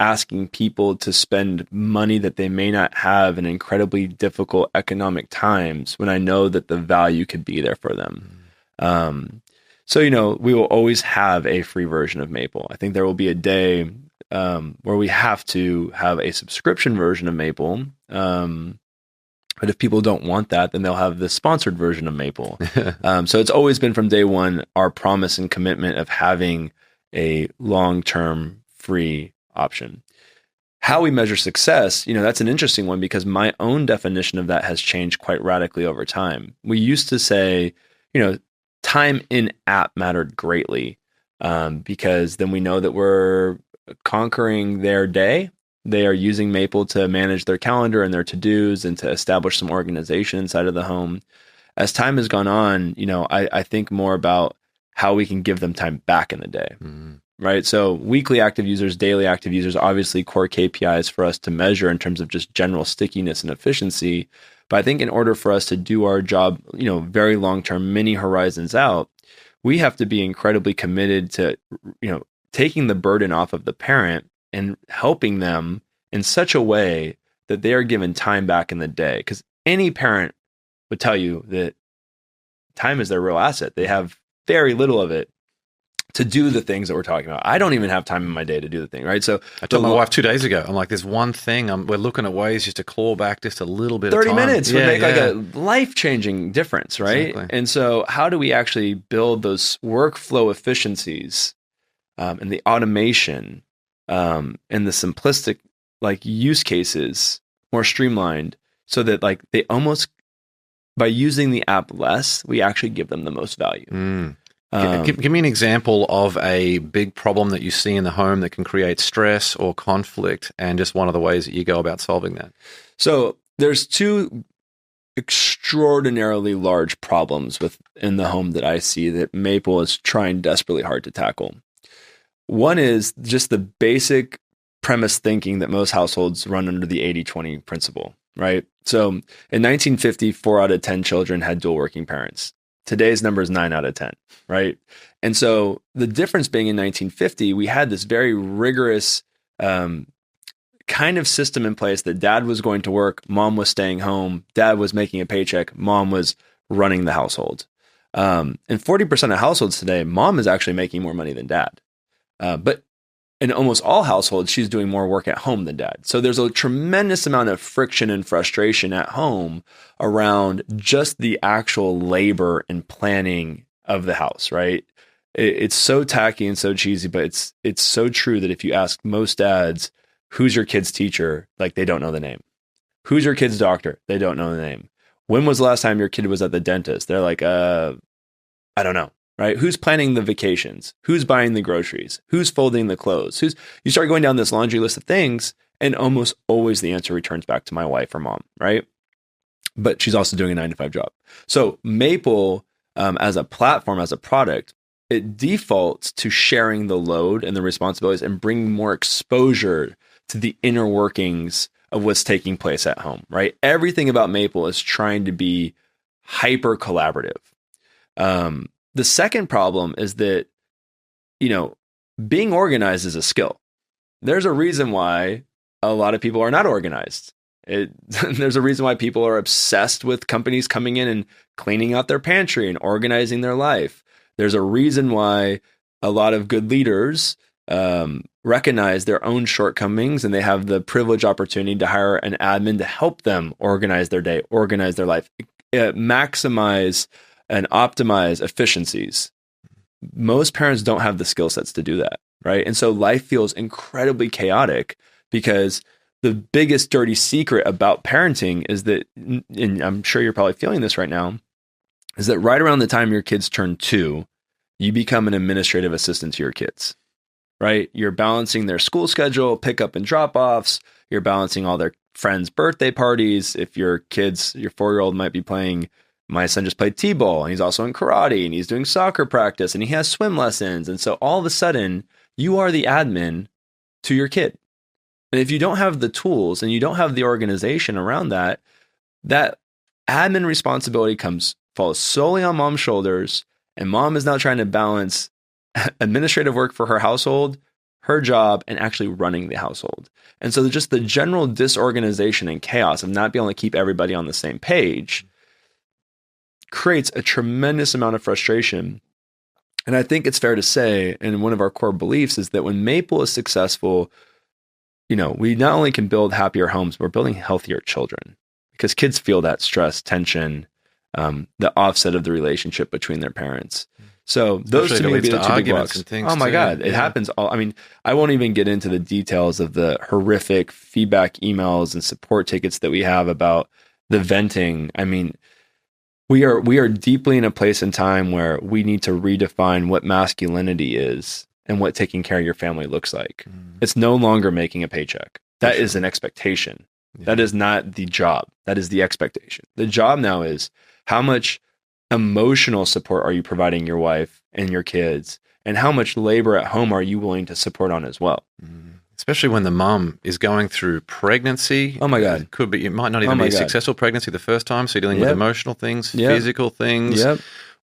asking people to spend money that they may not have in incredibly difficult economic times when I know that the value could be there for them. So, we will always have a free version of Maple. I think there will be a day where we have to have a subscription version of Maple. But if people don't want that, then they'll have the sponsored version of Maple. So it's always been from day one our promise and commitment of having a long-term free option. How we measure success, that's an interesting one because my own definition of that has changed quite radically over time. We used to say, time in app mattered greatly because then we know that we're conquering their day. They are using Maple to manage their calendar and their to-dos and to establish some organization inside of the home. As time has gone on, I think more about how we can give them time back in the day, right? So weekly active users, daily active users, obviously core KPIs for us to measure in terms of just general stickiness and efficiency. But I think in order for us to do our job, very long-term, many horizons out, we have to be incredibly committed to, taking the burden off of the parent and helping them in such a way that they are given time back in the day. Because any parent would tell you that time is their real asset. They have very little of it to do the things that we're talking about. I don't even have time in my day to do the thing, right? So I told my wife 2 days ago, I'm like, there's one thing, we're looking at ways just to claw back just a little bit of time. 30 minutes would make like a life-changing difference, right? Exactly. And so how do we actually build those workflow efficiencies and the automation and the simplistic use cases more streamlined so that they almost, by using the app less, we actually give them the most value. Give me an example of a big problem that you see in the home that can create stress or conflict and just one of the ways that you go about solving that. So there's two extraordinarily large problems in the home that I see that Maple is trying desperately hard to tackle. One is just the basic premise thinking that most households run under the 80-20 principle, right? So in 1950, 4 out of 10 children had dual working parents. Today's number is 9 out of 10, right? And so the difference being in 1950, we had this very rigorous kind of system in place that dad was going to work, mom was staying home, dad was making a paycheck, mom was running the household. In 40% of households today, mom is actually making more money than dad. But in almost all households, she's doing more work at home than dad. So there's a tremendous amount of friction and frustration at home around just the actual labor and planning of the house, right? It's so tacky and so cheesy, but it's so true that if you ask most dads, who's your kid's teacher? They don't know the name. Who's your kid's doctor? They don't know the name. When was the last time your kid was at the dentist? They're like, I don't know. Right? Who's planning the vacations? Who's buying the groceries? Who's folding the clothes? You start going down this laundry list of things, and almost always the answer returns back to my wife or mom, right? But she's also doing a 9-to-5 job. So Maple, as a platform, as a product, it defaults to sharing the load and the responsibilities and bringing more exposure to the inner workings of what's taking place at home, right? Everything about Maple is trying to be hyper collaborative. The second problem is that, being organized is a skill. There's a reason why a lot of people are not organized. There's a reason why people are obsessed with companies coming in and cleaning out their pantry and organizing their life. There's a reason why a lot of good leaders recognize their own shortcomings and they have the privileged opportunity to hire an admin to help them organize their day, organize their life, maximize and optimize efficiencies. Most parents don't have the skill sets to do that, right? And so life feels incredibly chaotic because the biggest dirty secret about parenting is that, and I'm sure you're probably feeling this right now, is that right around the time your kids turn 2, you become an administrative assistant to your kids, right? You're balancing their school schedule, pickup and drop-offs. You're balancing all their friends' birthday parties. If your 4-year-old might be playing, my son just played t-ball and he's also in karate and he's doing soccer practice and he has swim lessons. And so all of a sudden you are the admin to your kid. And if you don't have the tools and you don't have the organization around that, that admin responsibility falls solely on mom's shoulders. And mom is now trying to balance administrative work for her household, her job, and actually running the household. And so just the general disorganization and chaos of not being able to keep everybody on the same page creates a tremendous amount of frustration. And I think it's fair to say, and one of our core beliefs is that when Maple is successful, we not only can build happier homes, we're building healthier children, because kids feel that stress, tension, the offset of the relationship between their parents. So those to me would be the two big blocks. Oh my God, it happens all. I mean, I won't even get into the details of the horrific feedback emails and support tickets that we have about the venting. I mean, we are deeply in a place in time where we need to redefine what masculinity is and what taking care of your family looks like. It's no longer making a paycheck. That is an expectation. Yeah. That is not the job. That is the expectation. The job now is, how much emotional support are you providing your wife and your kids? And how much labor at home are you willing to support on as well? Especially when the mum is going through pregnancy. Oh my God. It might not even be a successful pregnancy the first time. So you're dealing with emotional things, physical things,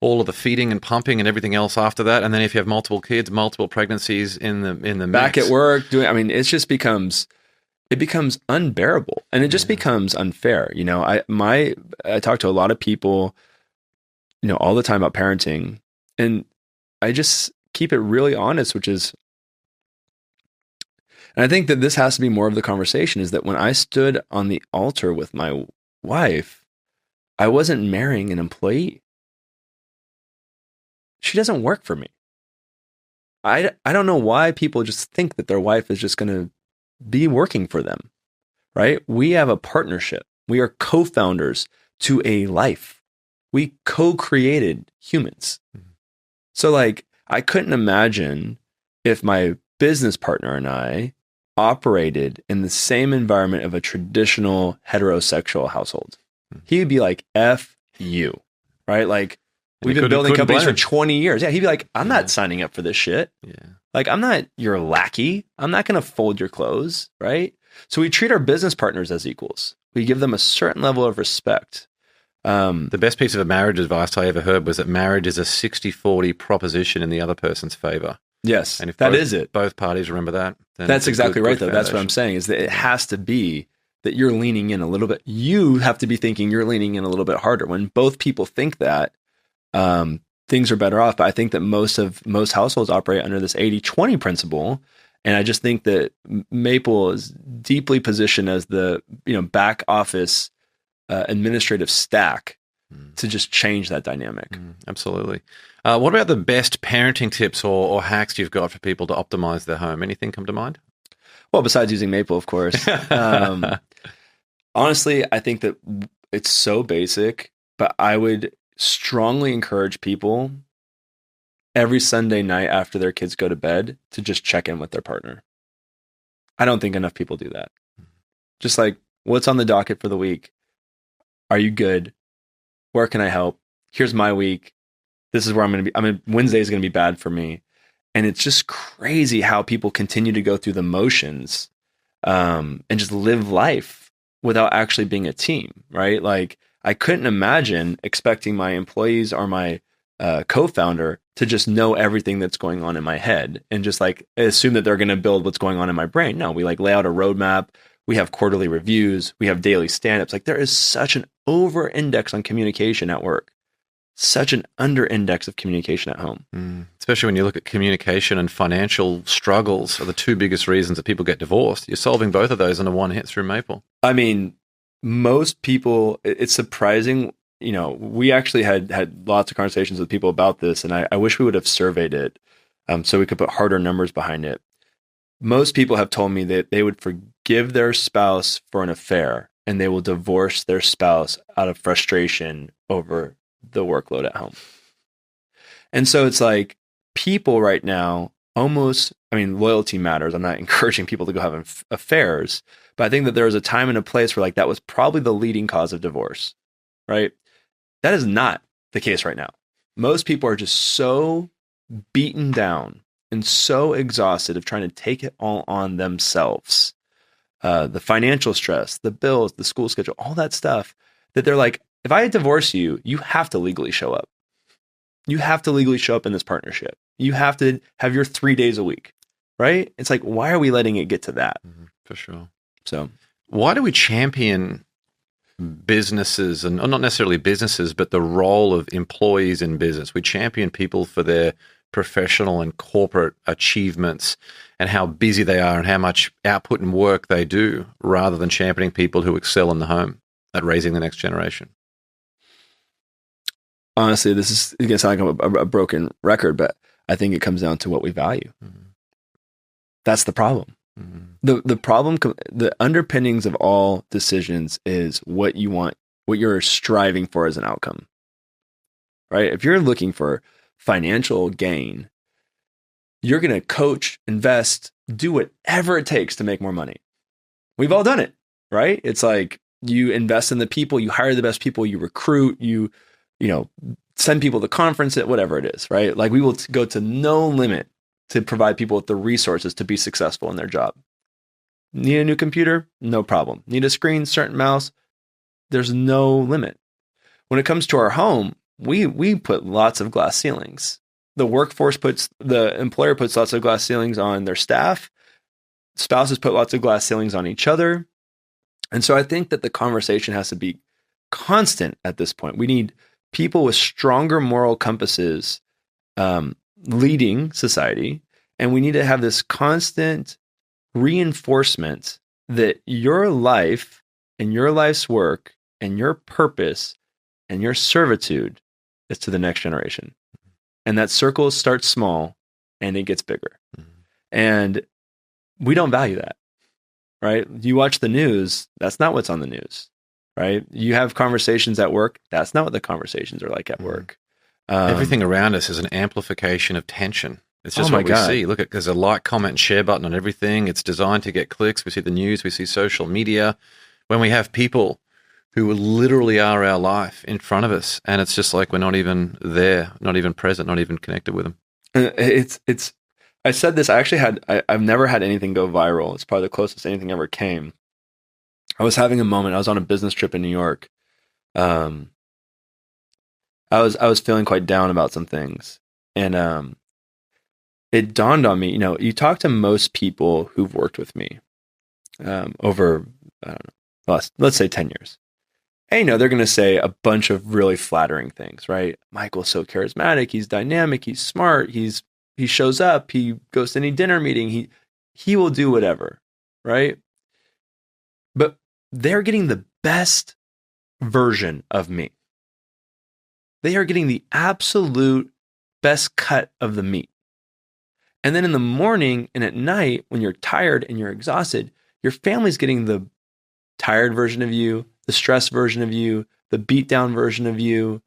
all of the feeding and pumping and everything else after that. And then if you have multiple kids, multiple pregnancies in the mix. Back at work, it just becomes unbearable, and it just becomes unfair. I talk to a lot of people, all the time about parenting, and I just keep it really honest, and I think that this has to be more of the conversation, is that when I stood on the altar with my wife, I wasn't marrying an employee. She doesn't work for me. I don't know why people just think that their wife is just going to be working for them, right? We have a partnership. We are co-founders to a life. We co-created humans. So I couldn't imagine if my business partner and I operated in the same environment of a traditional heterosexual household. He would be like, F you, right? We've been building companies for 20 years. Yeah, he'd be like, I'm not signing up for this shit. Yeah. I'm not your lackey. I'm not going to fold your clothes, right? So we treat our business partners as equals. We give them a certain level of respect. The best piece of marriage advice I ever heard was that marriage is a 60-40 proposition in the other person's favor. Yes, and if that is it. Both parties remember that. That's exactly right, though. That's what I'm saying, is that it has to be that you're leaning in a little bit. You have to be thinking you're leaning in a little bit harder. When both people think that, things are better off. But I think that most households operate under this 80-20 principle. And I just think that Maple is deeply positioned as the back office administrative stack to just change that dynamic. Absolutely. What about the best parenting tips or hacks you've got for people to optimize their home? Anything come to mind? Well, besides using Maple, of course. Honestly, I think that it's so basic, but I would strongly encourage people every Sunday night after their kids go to bed to just check in with their partner. I don't think enough people do that. Just what's on the docket for the week? Are you good? Where can I help? Here's my week. This is where I'm going to be. Wednesday is going to be bad for me. And it's just crazy how people continue to go through the motions and just live life without actually being a team, right? I couldn't imagine expecting my employees or my co-founder to just know everything that's going on in my head and just assume that they're going to build what's going on in my brain. No, we lay out a roadmap. We have quarterly reviews. We have daily stand-ups. There is such an over-index on communication at work, such an under-index of communication at home. Especially when you look at communication and financial struggles are the two biggest reasons that people get divorced. You're solving both of those in a one hit through Maple. Most people, it's surprising. We actually had lots of conversations with people about this, and I wish we would have surveyed it so we could put harder numbers behind it. Most people have told me that they would forgive their spouse for an affair, and they will divorce their spouse out of frustration over the workload at home. And so it's people right now loyalty matters. I'm not encouraging people to go have affairs, but I think that there was a time and a place where that was probably the leading cause of divorce, right? That is not the case right now. Most people are just so beaten down and so exhausted of trying to take it all on themselves. The financial stress, the bills, the school schedule, all that stuff, that they're if I divorce you, you have to legally show up. You have to legally show up in this partnership. You have to have your 3 days a week. right? It's like, why are we letting it get to that? For sure. So Why do we champion businesses, and not necessarily businesses, but the role of employees in business? We champion people for their professional and corporate achievements and how busy they are and how much output and work they do, rather than championing people who excel in the home at raising the next generation. honestly, this is going to sound like a broken record, but I think it comes down to what we value. That's the problem. The problem, the underpinnings of all decisions is what you want, what you're striving for as an outcome, right? If you're looking for financial gain, you're going to coach, invest, do whatever it takes to make more money. We've all done it, right? It's like you invest in the people, you hire the best people, you recruit, you send people to conferences, whatever it is, right? Like we will go to no limit to provide people with the resources to be successful in their job. Need a new computer? No problem. Need a screen, certain mouse? There's no limit. When it comes to our home, we put lots of glass ceilings. The employer puts lots of glass ceilings on their staff. Spouses put lots of glass ceilings on each other. And so I think that the conversation has to be constant at this point. We need people with stronger moral compasses leading society. And we need to have this constant reinforcement that your life and your life's work and your purpose and your servitude is to the next generation. And that circle starts small and it gets bigger. And we don't value that, right? You watch the news, that's not what's on the news, right? You have conversations at work, that's not what the conversations are like at work. Everything around us is an amplification of tension. It's just what we see. Look, there's a like, comment, and share button on everything. It's designed to get clicks. We see the news, we see social media. When we have people who literally are our life in front of us, and it's just like we're not even there, not even present, not even connected with them. I said this, I've never had anything go viral. It's probably the closest anything ever came. I was having a moment. I was on a business trip in New York. I was feeling quite down about some things. And it dawned on me, you talk to most people who've worked with me over, I don't know, let's say 10 years. And, they're going to say a bunch of really flattering things, right? Michael's so charismatic. He's dynamic. He's smart. He shows up. He goes to any dinner meeting. He will do whatever, right? But they're getting the best version of me. They are getting the absolute best cut of the meat. And then in the morning and at night, when you're tired and you're exhausted, your family's getting the tired version of you, the stressed version of you, the beat down version of you.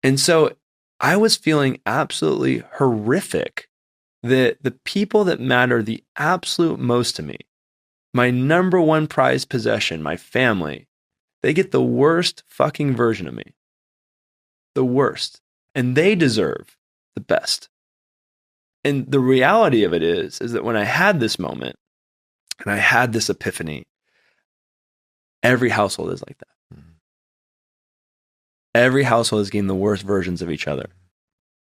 And so I was feeling absolutely horrific that the people that matter the absolute most to me, my number one prized possession, my family, they get the worst fucking version of me. The worst. And they deserve the best. And the reality of it is that when I had this moment and I had this epiphany, every household is like that. Every household is getting the worst versions of each other.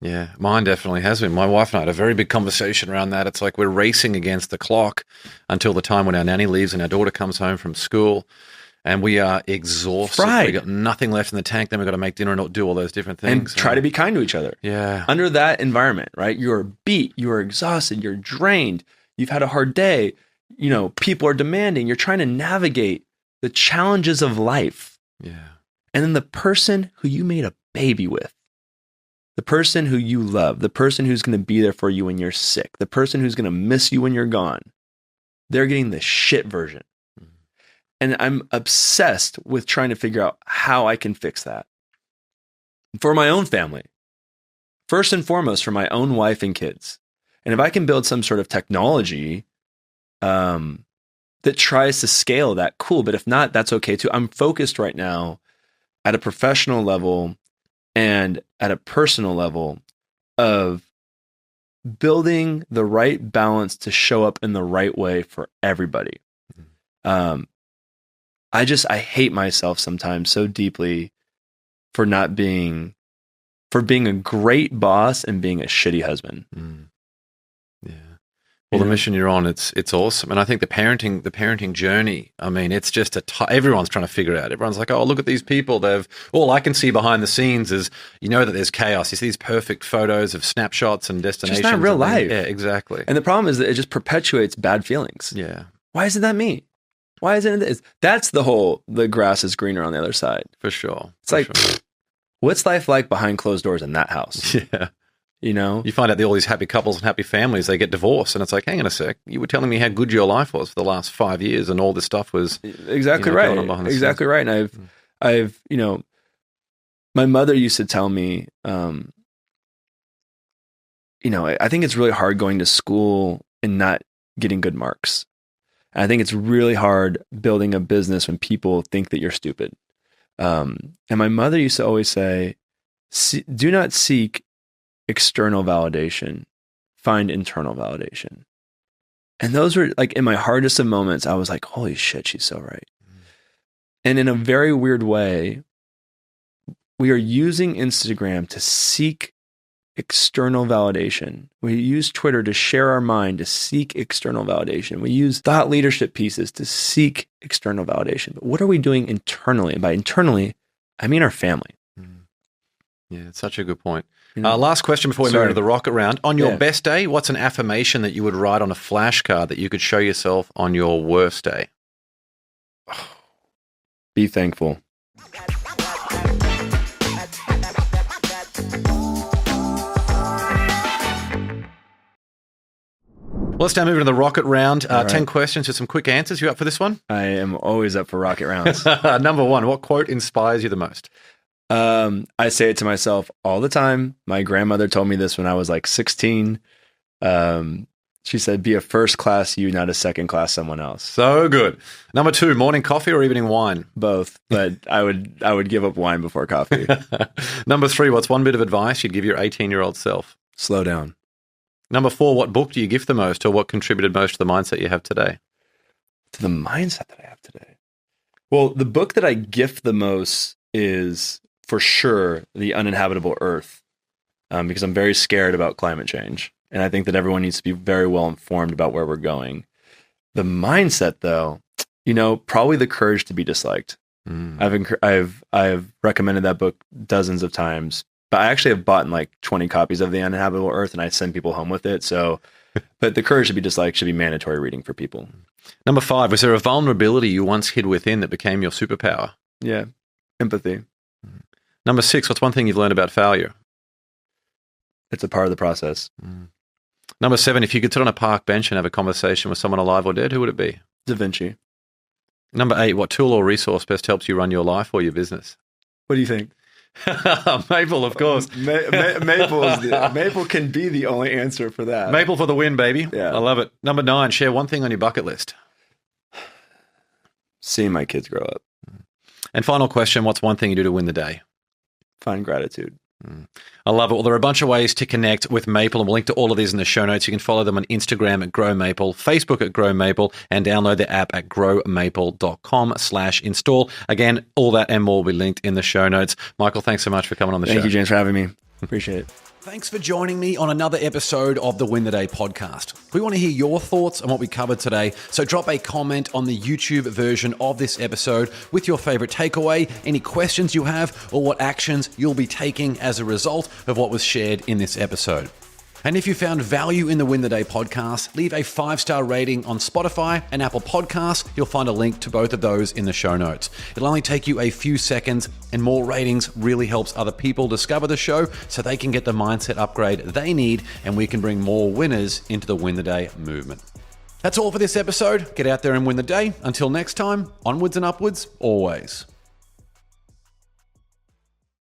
Yeah, mine definitely has been. My wife and I had a very big conversation around that. It's like we're racing against the clock until the time when our nanny leaves and our daughter comes home from school. And we are exhausted. Fried. We got nothing left in the tank. Then we've got to make dinner and do all those different things. And try to be kind to each other. Yeah. Under that environment, right? You're beat. You're exhausted. You're drained. You've had a hard day. People are demanding. You're trying to navigate the challenges of life. Yeah. And then the person who you made a baby with, the person who you love, the person who's going to be there for you when you're sick, the person who's going to miss you when you're gone, they're getting the shit version. And I'm obsessed with trying to figure out how I can fix that. For my own family, first and foremost, for my own wife and kids. And if I can build some sort of technology that tries to scale that, cool. But if not, that's okay too. I'm focused right now at a professional level and at a personal level of building the right balance to show up in the right way for everybody. I hate myself sometimes so deeply for being a great boss and being a shitty husband. Yeah. Well, the mission you're on, it's awesome. And I think the parenting journey, I mean, it's just everyone's trying to figure it out. Everyone's like, oh, look at these people. All I can see behind the scenes is, that there's chaos. You see these perfect photos of snapshots and destinations. It's just not real life. Yeah, exactly. And the problem is that it just perpetuates bad feelings. Yeah. Why isn't that me? Why isn't it this? That's the grass is greener on the other side. For sure. It's what's life like behind closed doors in that house? Yeah. You find out all these happy couples and happy families, they get divorced, and it's like, hang on a sec, you were telling me how good your life was for the last 5 years, and all this stuff was exactly right. Going on behind the exactly scenes. right. And I've my mother used to tell me, I think it's really hard going to school and not getting good marks. And I think it's really hard building a business when people think that you're stupid. And my mother used to always say, do not seek external validation, find internal validation. And those were like in my hardest of moments, I was like, holy shit, she's so right. And in a very weird way, we are using Instagram to seek external validation. We use Twitter to share our mind, to seek external validation. We use thought leadership pieces to seek external validation. But what are we doing internally? And by internally, I mean our family. Yeah, it's such a good point. Last question before we move into the rocket round. On your best day, what's an affirmation that you would write on a flashcard that you could show yourself on your worst day? Be thankful. Well, let's now move into the rocket round. Right. 10 questions with some quick answers. You up for this one? I am always up for rocket rounds. Number one, what quote inspires you the most? I say it to myself all the time. My grandmother told me this when I was like 16. She said, be a first class you, not a second class someone else. So good. Number two, morning coffee or evening wine? Both, but I would give up wine before coffee. Number three, what's one bit of advice you'd give your 18-year-old self? Slow down. Number four, what book do you gift the most, or what contributed most to the mindset you have today? To the mindset that I have today? Well, the book that I gift the most is for sure The Uninhabitable Earth, because I'm very scared about climate change. And I think that everyone needs to be very well informed about where we're going. The mindset, though, probably The Courage to be Disliked. I've recommended that book dozens of times, but I actually have bought like 20 copies of The Uninhabitable Earth, and I send people home with it. So, but The Courage to be Disliked should be mandatory reading for people. Number five, was there a vulnerability you once hid within that became your superpower? Yeah, empathy. Number six, what's one thing you've learned about failure? It's a part of the process. Number seven, if you could sit on a park bench and have a conversation with someone alive or dead, who would it be? Da Vinci. Number eight, what tool or resource best helps you run your life or your business? What do you think? Maple, of course. Maple can be the only answer for that. Maple for the win, baby. Yeah. I love it. Number nine, share one thing on your bucket list. Seeing my kids grow up. And final question, what's one thing you do to win the day? Find gratitude. I love it. Well, there are a bunch of ways to connect with Maple, and we'll link to all of these in the show notes. You can follow them on Instagram at Grow Maple, Facebook at Grow Maple, and download the app at growmaple.com/install. Again, all that and more will be linked in the show notes. Michael, thanks so much for coming on the show. Thank you, James, for having me. Appreciate it. Thanks for joining me on another episode of the Win the Day podcast. We want to hear your thoughts on what we covered today, so drop a comment on the YouTube version of this episode with your favorite takeaway, any questions you have, or what actions you'll be taking as a result of what was shared in this episode. And if you found value in the Win the Day podcast, leave a 5-star rating on Spotify and Apple Podcasts. You'll find a link to both of those in the show notes. It'll only take you a few seconds, and more ratings really helps other people discover the show so they can get the mindset upgrade they need, and we can bring more winners into the Win the Day movement. That's all for this episode. Get out there and win the day. Until next time, onwards and upwards, always.